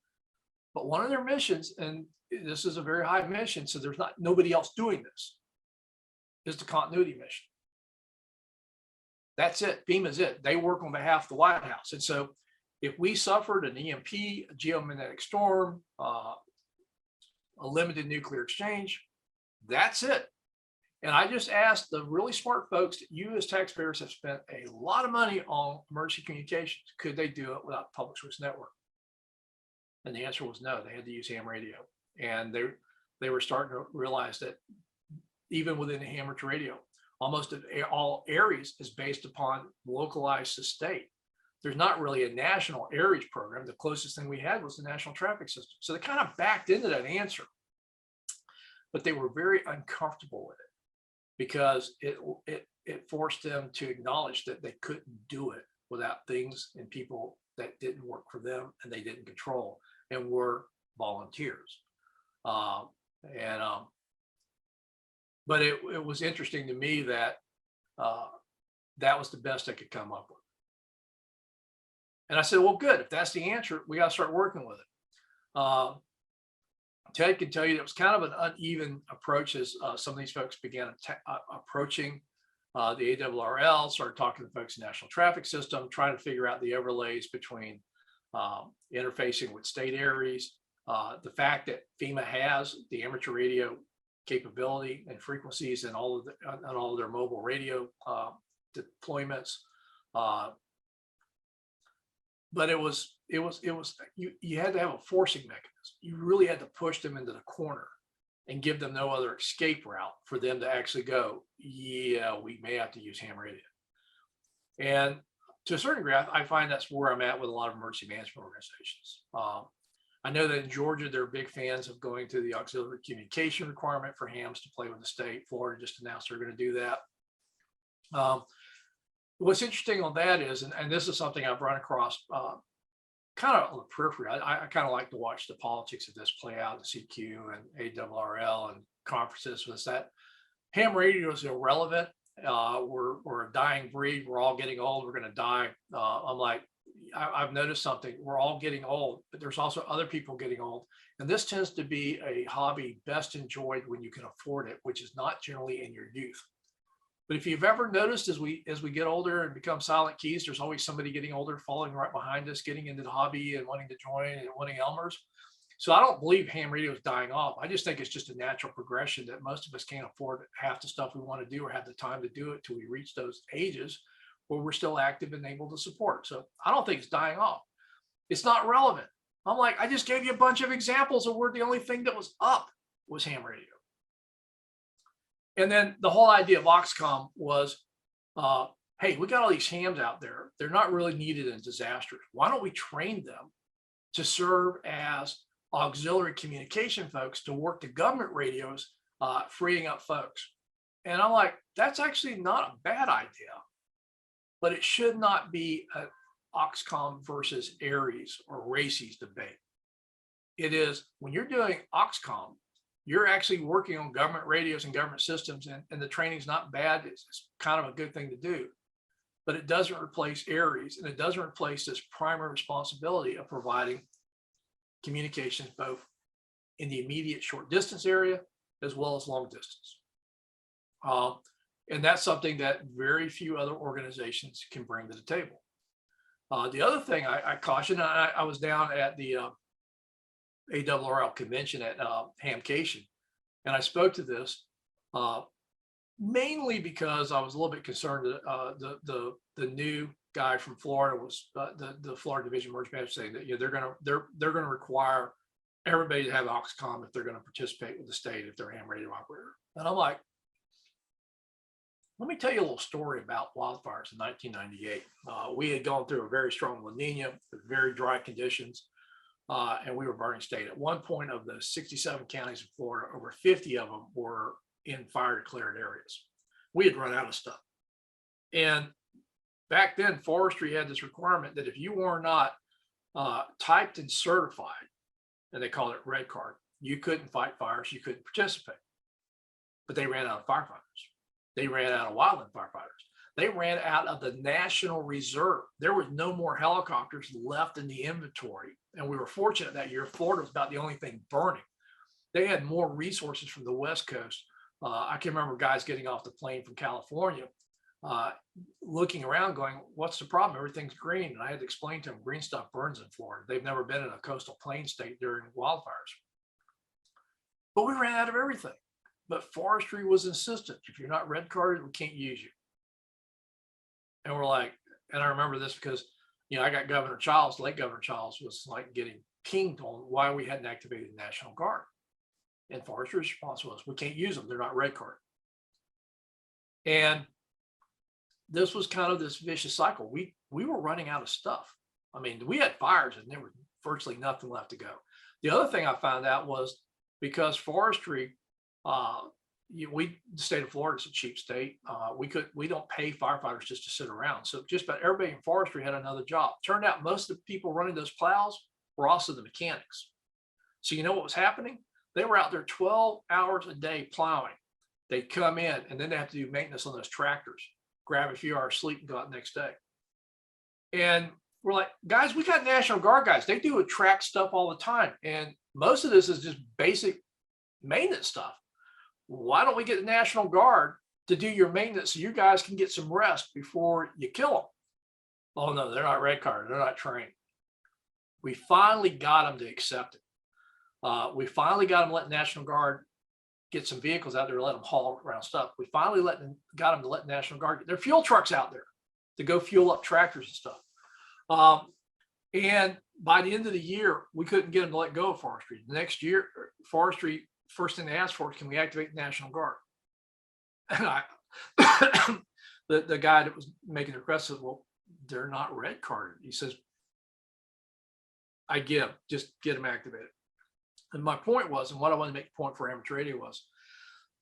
B: But one of their missions, and this is a very high mission, so there's nobody else doing this, is the continuity mission. That's it. FEMA's it. They work on behalf of the White House. And so if we suffered an EMP, a geomagnetic storm, a limited nuclear exchange, that's it. And I just asked the really smart folks that you as taxpayers have spent a lot of money on emergency communications. Could they do it without the public switch network? And the answer was no. They had to use ham radio. And they were starting to realize that even within the amateur radio, almost all ARES is based upon localized to state. There's not really a national ARES program. The closest thing we had was the national traffic system. So they kind of backed into that answer, but they were very uncomfortable with it because it forced them to acknowledge that they couldn't do it without things and people that didn't work for them and they didn't control and were volunteers. But it was interesting to me that that was the best I could come up with. And I said, well, good. If that's the answer, we got to start working with it. Ted can tell you it was kind of an uneven approach as some of these folks began approaching the ARRL, started talking to folks in the National Traffic System, trying to figure out the overlays between interfacing with state ARES, the fact that FEMA has the amateur radio capability and frequencies and all of their mobile radio deployments. But it was you had to have a forcing mechanism. You really had to push them into the corner and give them no other escape route for them to actually go, yeah, we may have to use ham radio. And to a certain degree, I find that's where I'm at with a lot of emergency management organizations. I know that in Georgia, they're big fans of going to the auxiliary communication requirement for hams to play with the state. Florida just announced they're going to do that. What's interesting on that is, and this is something I've run across kind of on the periphery. I kind of like to watch the politics of this play out in CQ and ARRL and conferences. Was that ham radio is irrelevant? We're a dying breed. We're all getting old. We're going to die. I'm like, I've noticed something. We're all getting old, but there's also other people getting old. And this tends to be a hobby best enjoyed when you can afford it, which is not generally in your youth. But if you've ever noticed, as we get older and become silent keys, there's always somebody getting older, following right behind us, getting into the hobby and wanting to join and wanting Elmers. So I don't believe ham radio is dying off. I just think it's just a natural progression that most of us can't afford half the stuff we want to do or have the time to do it till we reach those ages where we're still active and able to support. So I don't think it's dying off. It's not relevant. I'm like, I just gave you a bunch of examples of where the only thing that was up was ham radio. And then the whole idea of OXCOM was, hey, we got all these hams out there. They're not really needed in disasters. Why don't we train them to serve as auxiliary communication folks to work the government radios, freeing up folks? And I'm like, that's actually not a bad idea, but it should not be an OXCOM versus Aries or RACES debate. It is when you're doing OXCOM, you're actually working on government radios and government systems, and the training's not bad. It's kind of a good thing to do, but it doesn't replace Aries, and it doesn't replace this primary responsibility of providing communications both in the immediate short distance area as well as long distance. And that's something that very few other organizations can bring to the table. The other thing I caution, I was down at the ARRL convention at Hamcation, and I spoke to this mainly because I was a little bit concerned that the new guy from Florida was the Florida Division of Emergency Management saying that they're going to require everybody to have OXCOM if they're going to participate with the state if they're a ham radio operator. And I'm like, let me tell you a little story about wildfires in 1998. We had gone through a very strong La Nina with very dry conditions. And we were burning state. At one point of the 67 counties in Florida, over 50 of them were in fire declared areas. We had run out of stuff. And back then, forestry had this requirement that if you were not typed and certified, and they called it red card, you couldn't fight fires, you couldn't participate. But they ran out of firefighters. They ran out of wildland firefighters. They ran out of the National Reserve. There was no more helicopters left in the inventory. And we were fortunate that year. Florida was about the only thing burning. They had more resources from the West Coast. I can remember guys getting off the plane from California, looking around going, what's the problem? Everything's green. And I had to explain to them, green stuff burns in Florida. They've never been in a coastal plain state during wildfires. But we ran out of everything. But forestry was insistent. If you're not red carded, we can't use you. And we're like, and I remember this because, I got Governor Childs, late Governor Childs was like getting pinged on why we hadn't activated the National Guard. And forestry's response was, we can't use them. They're not red card. And this was kind of this vicious cycle. We were running out of stuff. I mean, we had fires and there was virtually nothing left to go. The other thing I found out was because forestry, the state of Florida is a cheap state. We don't pay firefighters just to sit around. So just about everybody in forestry had another job. Turned out most of the people running those plows were also the mechanics. So you know what was happening? They were out there 12 hours a day plowing. They'd come in and then they have to do maintenance on those tractors, grab a few hours sleep and go out the next day. And we're like, guys, we got National Guard guys. They do track stuff all the time. And most of this is just basic maintenance stuff. Why don't we get the National Guard to do your maintenance so you guys can get some rest before you kill them? Oh no, they're not red card. They're not trained. We finally got them to accept it. We finally got them to let National Guard get some vehicles out there to let them haul around stuff. We finally got them to let National Guard get their fuel trucks out there to go fuel up tractors and stuff. And by the end of the year, we couldn't get them to let go of forestry. The next year, forestry, first thing they asked for is, can we activate the National Guard? And the guy that was making the request said, well, they're not red carded. He says, I get them, just get them activated. And my point was, and what I want to make a point for amateur radio was,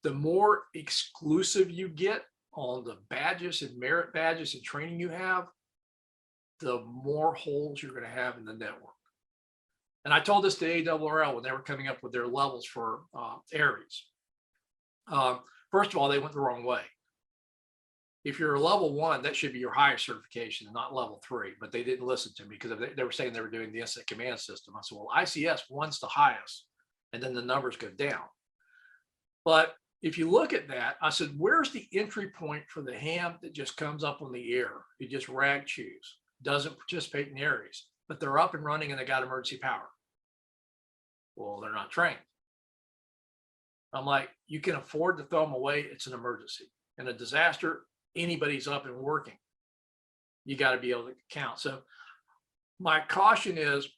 B: the more exclusive you get on the badges and merit badges and training you have, the more holes you're going to have in the network. And I told this to ARRL when they were coming up with their levels for Aries. First of all, they went the wrong way. If you're a level 1, that should be your highest certification, not level 3. But they didn't listen to me because they were saying they were doing the instant command system. I said, well, ICS 1's the highest, and then the numbers go down. But if you look at that, I said, where's the entry point for the ham that just comes up on the air? You just rag choose, doesn't participate in Aries, but they're up and running and they got emergency power. Well, they're not trained. I'm like, you can afford to throw them away. It's an emergency. In a disaster, anybody's up and working. You got to be able to count. So my caution is,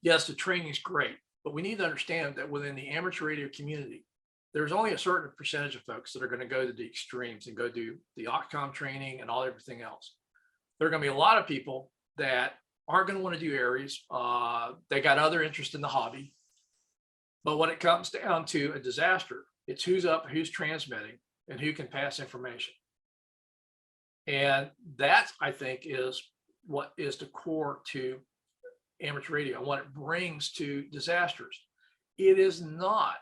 B: yes, the training is great, but we need to understand that within the amateur radio community, there's only a certain percentage of folks that are going to go to the extremes and go do the OXCOM training and everything else. There are going to be a lot of people that aren't going to want to do Aries. They got other interest in the hobby. But when it comes down to a disaster, it's who's up, who's transmitting, and who can pass information. And that, I think, is what is the core to amateur radio and what it brings to disasters. It is not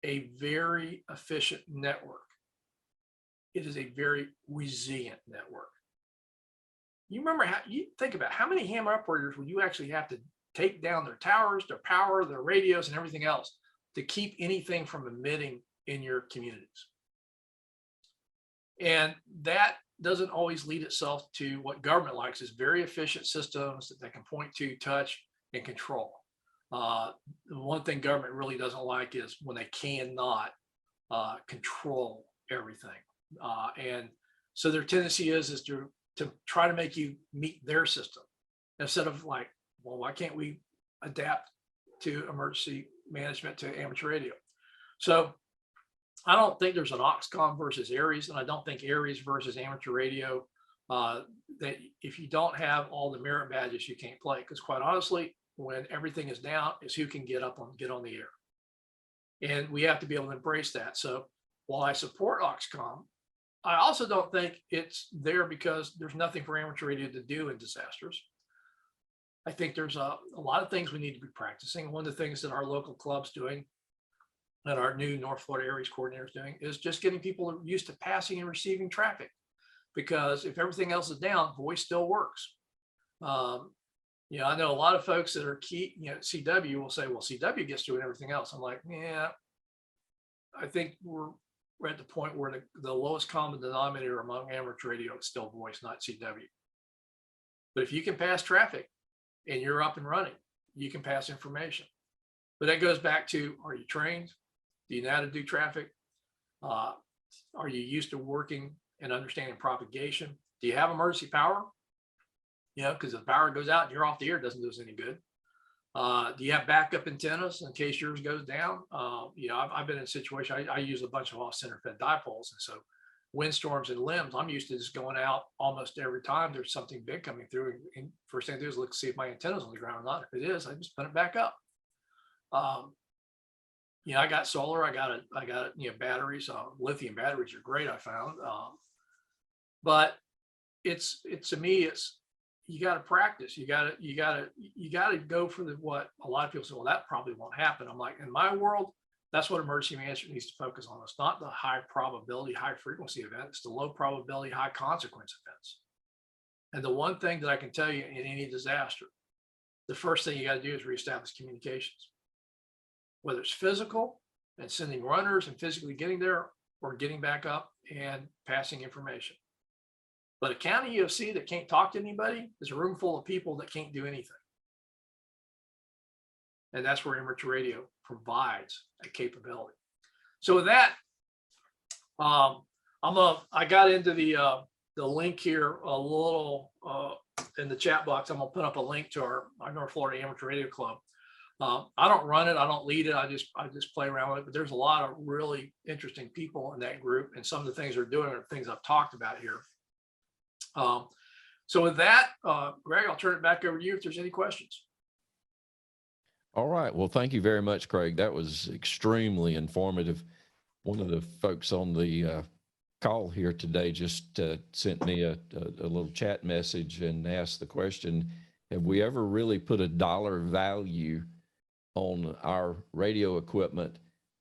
B: a very efficient network. It is a very resilient network. You remember how you think about how many ham operators would you actually have to take down their towers, their power, their radios, and everything else to keep anything from emitting in your communities. And that doesn't always lead itself to what government likes, is very efficient systems that they can point to, touch, and control. The one thing government really doesn't like is when they cannot control everything. And so their tendency is to try to make you meet their system instead of like, well, why can't we adapt to emergency management to amateur radio? So I don't think there's an OXCOM versus Aries, and I don't think Aries versus amateur radio, that if you don't have all the merit badges, you can't play. Because quite honestly, when everything is down, is who can get on the air. And we have to be able to embrace that. So while I support OXCOM, I also don't think it's there because there's nothing for amateur radio to do in disasters. I think there's a lot of things we need to be practicing. One of the things that our local club's doing and our new North Florida Aries coordinator is doing is just getting people used to passing and receiving traffic. Because if everything else is down, voice still works. You know, I know a lot of folks that are key, you know, CW will say, well, CW gets to it and everything else. I'm like, yeah, I think we're at the point where the lowest common denominator among amateur radio is still voice, not CW. But if you can pass traffic and you're up and running, you can pass information. But that goes back to, are you trained? Do you know how to do traffic? Are you used to working and understanding propagation? Do you have emergency power? You know, because if the power goes out and you're off the air, it doesn't do us any good. Do you have backup antennas in case yours goes down? You know, I've been in a situation, I use a bunch of off-center fed dipoles. And so windstorms and limbs, I'm used to just going out almost every time there's something big coming through. And first thing I do is look to see if my antenna's on the ground or not. If it is, I just put it back up. You know, I got solar, I got you know, batteries, lithium batteries are great, I found. But it's to me, it's, you got to practice. You got to go for what a lot of people say, well, that probably won't happen. I'm like, in my world, that's what emergency management needs to focus on. It's not the high probability, high frequency event. It's the low probability, high consequence events. And the one thing that I can tell you in any disaster, the first thing you got to do is reestablish communications, whether it's physical and sending runners and physically getting there, or getting back up and passing information. But a county UFC that can't talk to anybody is a room full of people that can't do anything. And that's where amateur radio provides a capability. So with that, I got into the link here a little in the chat box. I'm gonna put up a link to our North Florida Amateur Radio Club. I don't run it, I don't lead it, I just play around with it, but there's a lot of really interesting people in that group, and some of the things they're doing are things I've talked about here. So with that, Greg, I'll turn it back over to you if there's any questions.
A: All right. Well, thank you very much, Craig. That was extremely informative. One of the folks on the call here today just sent me a little chat message and asked the question, have we ever really put a dollar value on our radio equipment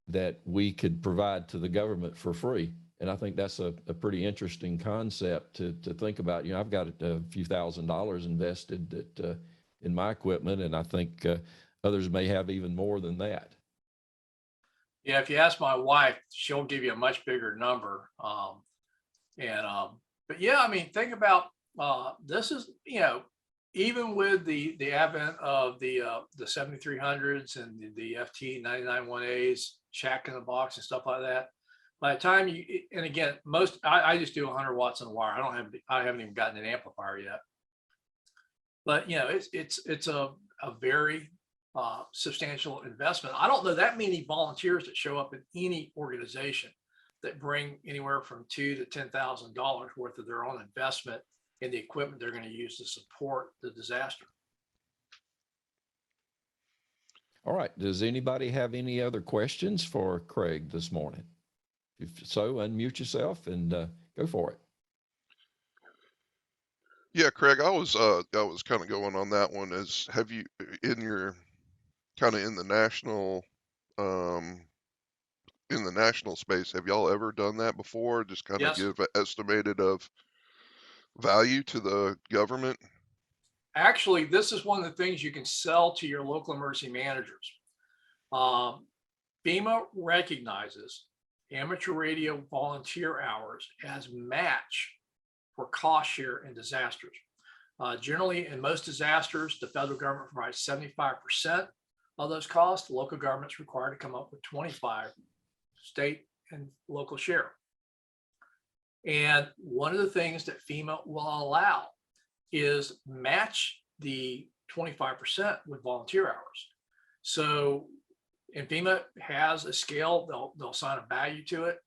A: that we could provide to the government for free? And I think that's a pretty interesting concept to think about. You know, I've got a few $1,000s invested that, in my equipment, and I think others may have even more than that.
B: Yeah, if you ask my wife, she'll give you a much bigger number. But yeah, I mean, think about this is, you know, even with the advent of the 7300s and the FT 991As, Shack in the Box and stuff like that. By the time you, and again, I just do 100 watts on the wire. I haven't even gotten an amplifier yet. But you know, it's a very substantial investment. I don't know that many volunteers that show up in any organization that bring anywhere from $2,000 to $10,000 worth of their own investment in the equipment they're going to use to support the disaster.
A: All right. Does anybody have any other questions for Craig this morning? If so, unmute yourself and go for it.
C: Yeah, Craig, I was kind of going on that one. Have you in your kind of in the national space, have y'all ever done that before? Just kind of
B: Yes.
C: give an estimated of value to the government?
B: Actually, this is one of the things you can sell to your local emergency managers. FEMA recognizes amateur radio volunteer hours as match for cost share in disasters. Generally, in most disasters, the federal government provides 75% of those costs. The local government's required to come up with 25, state and local share. And one of the things that FEMA will allow is match the 25% with volunteer hours. So, and FEMA has a scale, they'll assign a value to it.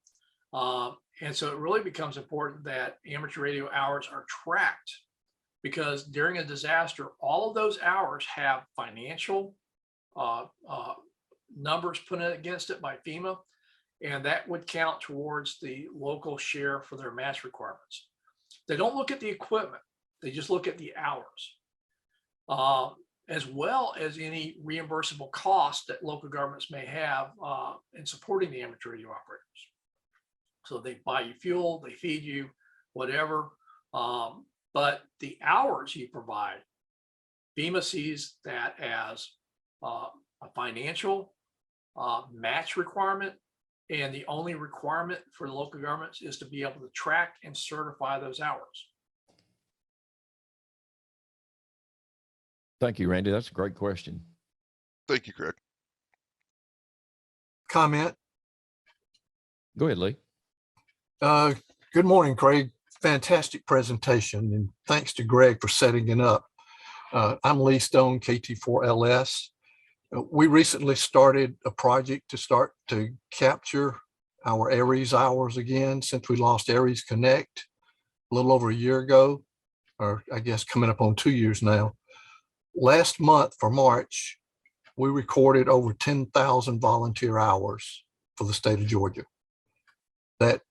B: And so it really becomes important that amateur radio hours are tracked, because during a disaster, all of those hours have financial numbers put in against it by FEMA, and that would count towards the local share for their match requirements. They don't look at the equipment, they just look at the hours, as well as any reimbursable costs that local governments may have in supporting the amateur radio operators. So they buy you fuel, they feed you, whatever. But the hours you provide, FEMA sees that as a financial match requirement. And the only requirement for the local governments is to be able to track and certify those hours.
A: Thank you, Randy. That's a great question.
C: Thank you, Craig.
D: Comment.
A: Go ahead, Lee.
D: Good morning, Craig. Fantastic presentation, and thanks to Greg for setting it up. I'm Lee Stone, KT4LS. We recently started a project to capture our Aries hours again, since we lost Aries Connect a little over a year ago, or I guess coming up on 2 years now. Last month for March, we recorded over 10,000 volunteer hours for the state of Georgia. That,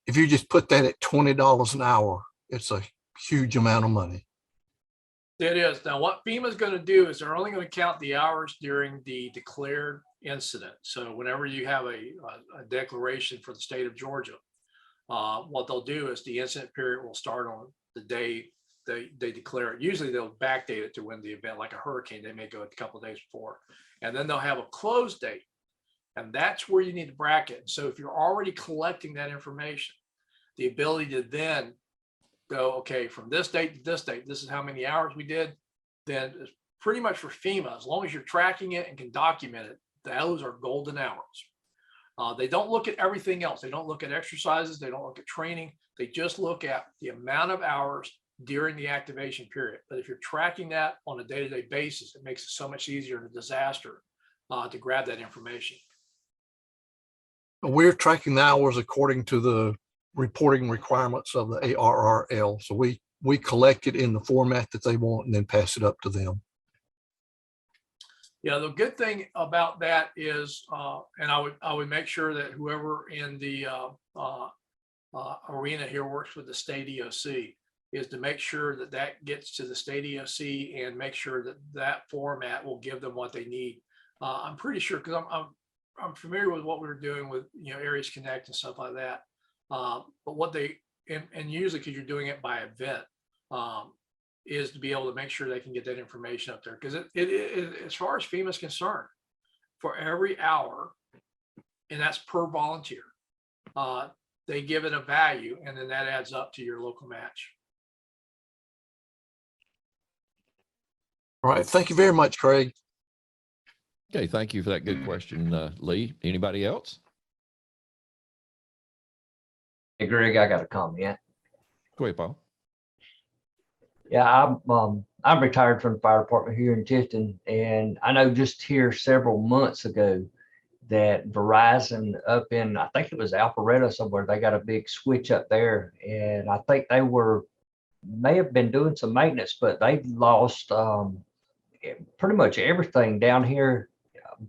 D: if you just put that at $20 an hour, it's a huge amount of money.
B: It is. Now, what FEMA is going to do is they're only going to count the hours during the declared incident. So whenever you have a declaration for the state of Georgia, what they'll do is the incident period will start on the day they declare it. Usually they'll backdate it to when the event, like a hurricane, they may go a couple of days before. And then they'll have a close date. And that's where you need to bracket. So if you're already collecting that information, the ability to then go, okay, from this date to this date, this is how many hours we did, then it's pretty much for FEMA, as long as you're tracking it and can document it, those are golden hours. They don't look at everything else. They don't look at exercises. They don't look at training. They just look at the amount of hours during the activation period. But if you're tracking that on a day-to-day basis, it makes it so much easier in a disaster to grab that information.
D: We're tracking the hours according to the reporting requirements of the ARRL. So we we collect it in the format that they want and then pass it up to them.
B: Yeah, the good thing about that is, and I would make sure that whoever in the arena here works with the state EOC is to make sure that that gets to the state EOC and make sure that that format will give them what they need. I'm pretty sure, because I'm familiar with what we were doing with, you know, Areas Connect and stuff like that. But what they, and usually because you're doing it by event, is to be able to make sure they can get that information up there. Because it as far as FEMA is concerned, for every hour, and that's per volunteer, they give it a value, and then that adds up to your local match.
D: All right. Thank you very much, Craig.
A: Okay, thank you for that good question, Lee. Anybody else?
E: Hey, Greg, I got a comment.
A: Go ahead, Paul.
E: Yeah, I'm retired from the fire department here in Tifton, and I know just here several months ago that Verizon up in, I think it was Alpharetta somewhere, they got a big switch up there, and I think they may have been doing some maintenance, but they lost pretty much everything down here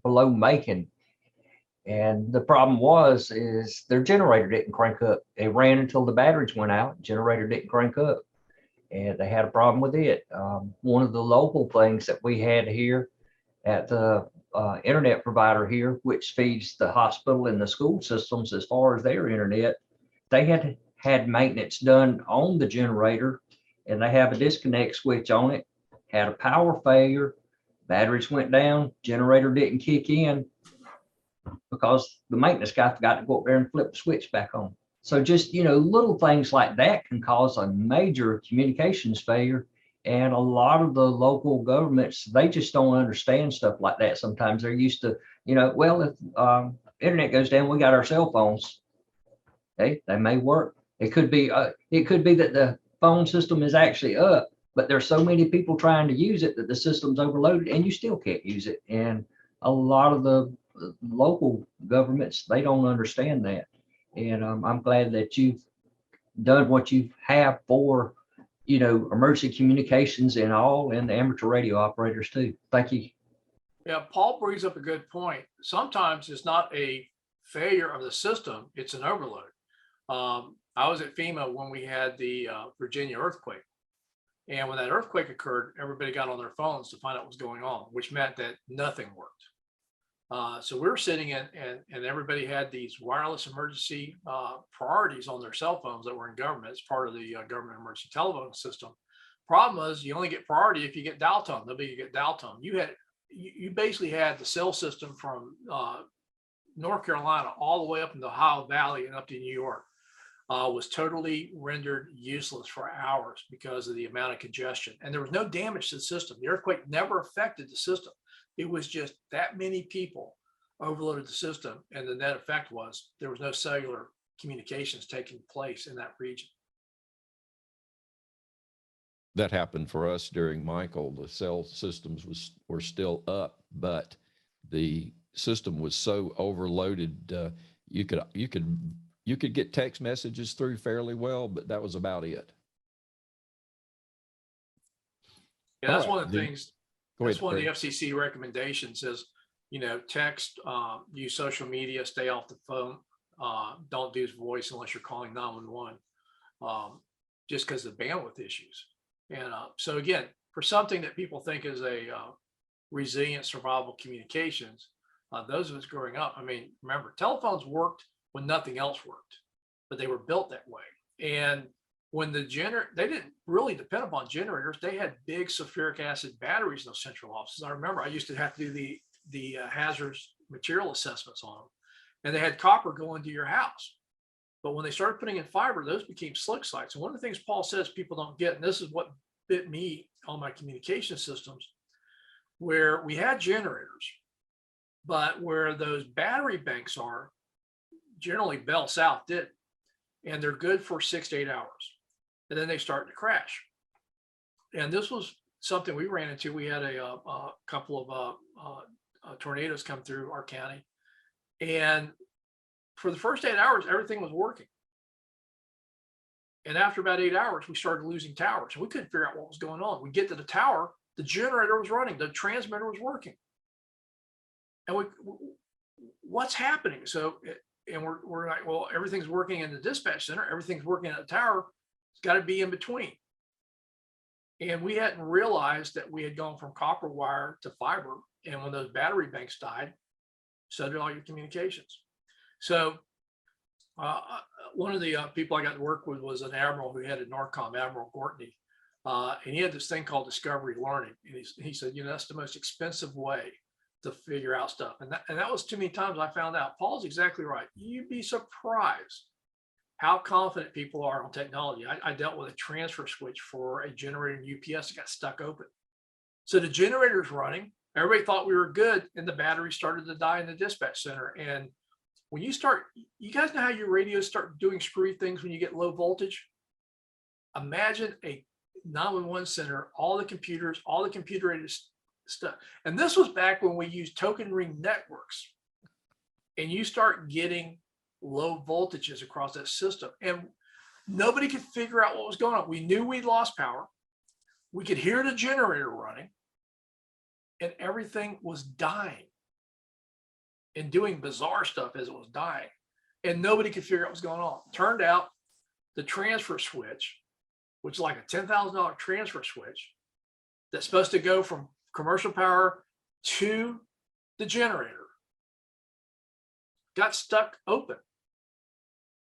E: below Macon. And the problem is their generator didn't crank up. It ran until the batteries went out. Generator didn't crank up, and they had a problem with it. One of the local things that we had here at the internet provider here, which feeds the hospital and the school systems as far as their internet, they had maintenance done on the generator, and they have a disconnect switch on it. Had a power failure, batteries went down, generator didn't kick in because the maintenance guy forgot to go up there and flip the switch back on. So just, you know, little things like that can cause a major communications failure. And a lot of the local governments, they just don't understand stuff like that. Sometimes they're used to, you know, well, if internet goes down, we got our cell phones. Hey, they may work. It could be that the phone system is actually up, but there's so many people trying to use it that the system's overloaded and you still can't use it. And a lot of the local governments, they don't understand that. And I'm glad that you've done what you have for, you know, emergency communications and the amateur radio operators too. Thank you.
B: Yeah, Paul brings up a good point. Sometimes it's not a failure of the system, it's an overload. I was at FEMA when we had the Virginia earthquake. And when that earthquake occurred, everybody got on their phones to find out what was going on, which meant that nothing worked. So we were sitting in, and everybody had these wireless emergency priorities on their cell phones that were in government. It's part of the government emergency telephone system. Problem was, you only get priority if you get dial tone. Nobody get dial tone. You basically had the cell system from North Carolina all the way up in the Ohio Valley and up to New York was totally rendered useless for hours because of the amount of congestion. And there was no damage to the system. The earthquake never affected the system. It was just that many people overloaded the system. And the net effect was there was no cellular communications taking place in that region.
A: That happened for us during Michael. The cell systems were still up, but the system was so overloaded. You could get text messages through fairly well, but that was about it.
B: Yeah, that's
A: All right,
B: one of the things. That's one of the
A: Craig.
B: FCC recommendations is, you know, text, use social media, stay off the phone, don't do voice unless you're calling 911, just because of the bandwidth issues. And so again, for something that people think is a resilient, survivable communications, those of us growing up, I mean, remember, telephones worked when nothing else worked, but they were built that way. And when they didn't really depend upon generators. They had big sulfuric acid batteries in those central offices. I remember I used to have to do the hazardous material assessments on them, and they had copper go into your house. But when they started putting in fiber, those became slick sites. And one of the things Paul says people don't get, and this is what bit me on my communication systems, where we had generators, but where those battery banks are, generally Bell South did, and they're good for 6 to 8 hours. And then they start to crash. And this was something we ran into. We had a couple of tornadoes come through our county. And for the first 8 hours, everything was working. And after about 8 hours, we started losing towers. We couldn't figure out what was going on. We get to the tower, the generator was running, the transmitter was working. And what's happening? So, and we're like, well, everything's working in the dispatch center, everything's working at the tower. It's got to be in between. And we hadn't realized that we had gone from copper wire to fiber. And when those battery banks died, so did all your communications. So one of the people I got to work with was an admiral who headed NORCOM, Admiral Gortney. And he had this thing called discovery learning. And he said, you know, that's the most expensive way to figure out stuff. And that was too many times I found out. Paul's exactly right. You'd be surprised how confident people are on technology. I dealt with a transfer switch for a generator in UPS that got stuck open. So the generator's running. Everybody thought we were good, and the battery started to die in the dispatch center. And when you start, you guys know how your radios start doing screwy things when you get low voltage? Imagine a 911 center, all the computers, all the computer-aided stuff. And this was back when we used token ring networks. And you start getting low voltages across that system. And nobody could figure out what was going on. We knew we'd lost power. We could hear the generator running. And everything was dying and doing bizarre stuff as it was dying. And nobody could figure out what was going on. Turned out the transfer switch, which is like a $10,000 transfer switch that's supposed to go from commercial power to the generator, got stuck open.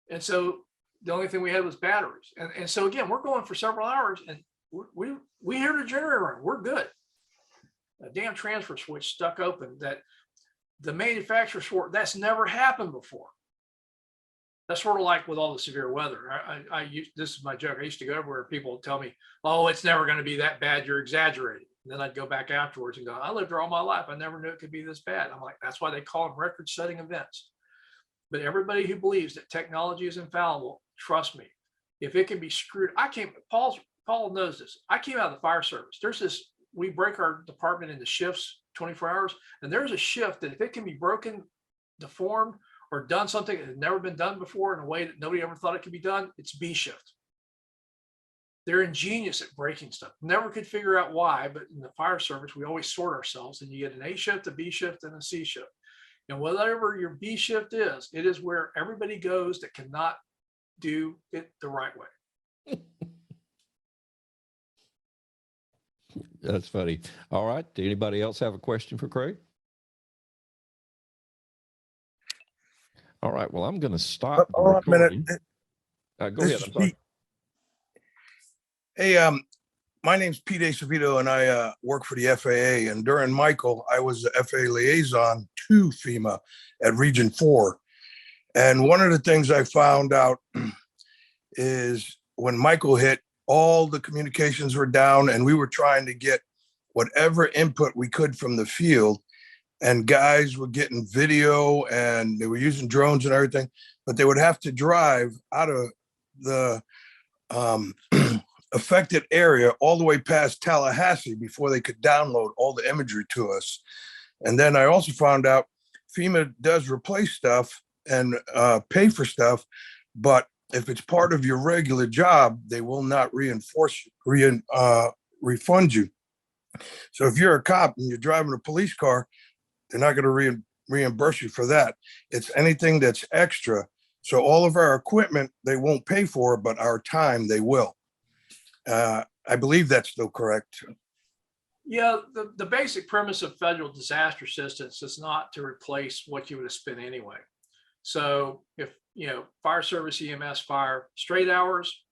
B: And so the only thing we had was batteries. And so again, we're going for several hours and we hear the generator run, we're good. A damn transfer switch stuck open that the manufacturer swore that's never happened before. That's sort of like with all the severe weather. This is my joke. I used to go everywhere. People would tell me, "Oh, it's never going to be that bad. You're exaggerating." And then I'd go back afterwards and go, "I lived here all my life. I never knew it could be this bad." I'm like, that's why they call them record-setting events. But everybody who believes that technology is infallible, trust me, if it can be screwed, Paul knows this. I came out of the fire service. There's this. We break our department into shifts, 24 hours, and there's a shift that if it can be broken, deformed, or done something that had never been done before in a way that nobody ever thought it could be done, it's B shift. They're ingenious at breaking stuff. Never could figure out why, but in the fire service, we always sort ourselves and you get an A shift, a B shift, and a C shift. And whatever your B shift is, it is where everybody goes that cannot do it the right way.
A: That's funny. All right. Do anybody else have a question for Craig? All right. Well, I'm going to stop.
F: Hold on a minute.
A: Go
F: This
A: ahead.
F: is
A: I'm sorry.
F: Pete. Hey, my name's Pete Acevedo, and I work for the FAA. And during Michael, I was the FAA liaison to FEMA at Region 4. And one of the things I found out is when Michael hit, all the communications were down, and we were trying to get whatever input we could from the field. And guys were getting video, and they were using drones and everything, but they would have to drive out of the affected area all the way past Tallahassee before they could download all the imagery to us. And then I also found out FEMA does replace stuff and pay for stuff, but if it's part of your regular job, they will not refund you. So if you're a cop and you're driving a police car, they're not going to reimburse you for that. It's anything that's extra. So all of our equipment, they won't pay for, but our time, they will. I believe that's still correct.
B: Yeah, the basic premise of federal disaster assistance is not to replace what you would have spent anyway. So if, fire service, EMS, fire, straight hours,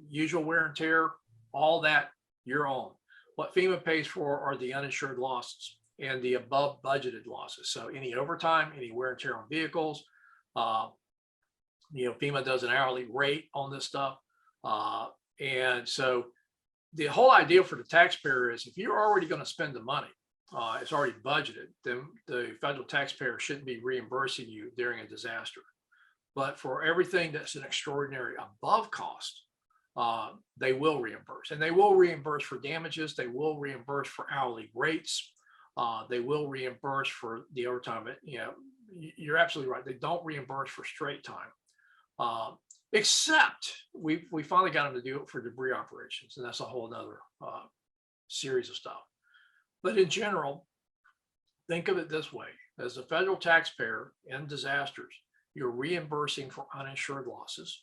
B: usual wear and tear, all that, you're on. What FEMA pays for are the uninsured losses and the above budgeted losses. So any overtime, any wear and tear on vehicles, FEMA does an hourly rate on this stuff. And so the whole idea for the taxpayer is if you're already going to spend the money, it's already budgeted, then the federal taxpayer shouldn't be reimbursing you during a disaster. But for everything that's an extraordinary above cost, they will reimburse. And they will reimburse for damages. They will reimburse for hourly rates. They will reimburse for the overtime. You're absolutely right. They don't reimburse for straight time. except we finally got them to do it for debris operations, and that's a whole nother series of stuff. But in general, think of it this way: as a federal taxpayer in disasters, you're reimbursing for uninsured losses,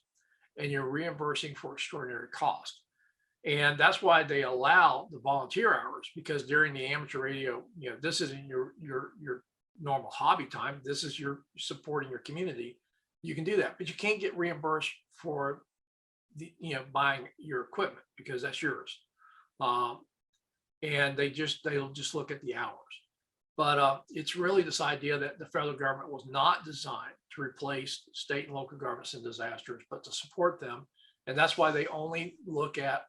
B: and you're reimbursing for extraordinary cost. And that's why they allow the volunteer hours, because during the amateur radio, this isn't your normal hobby time. This is your supporting your community. You can do that, but you can't get reimbursed for the, buying your equipment, because that's yours. And they'll just look at the hours. But it's really this idea that the federal government was not designed to replace state and local governments in disasters, but to support them. And that's why they only look at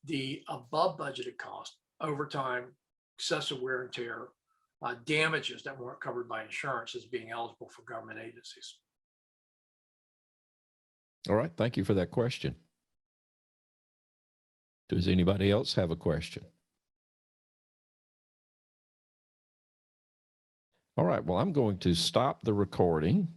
B: the above budgeted cost, overtime, excessive wear and tear, damages that weren't covered by insurance as being eligible for government agencies.
A: All right. Thank you for that question. Does anybody else have a question? All right. Well, I'm going to stop the recording.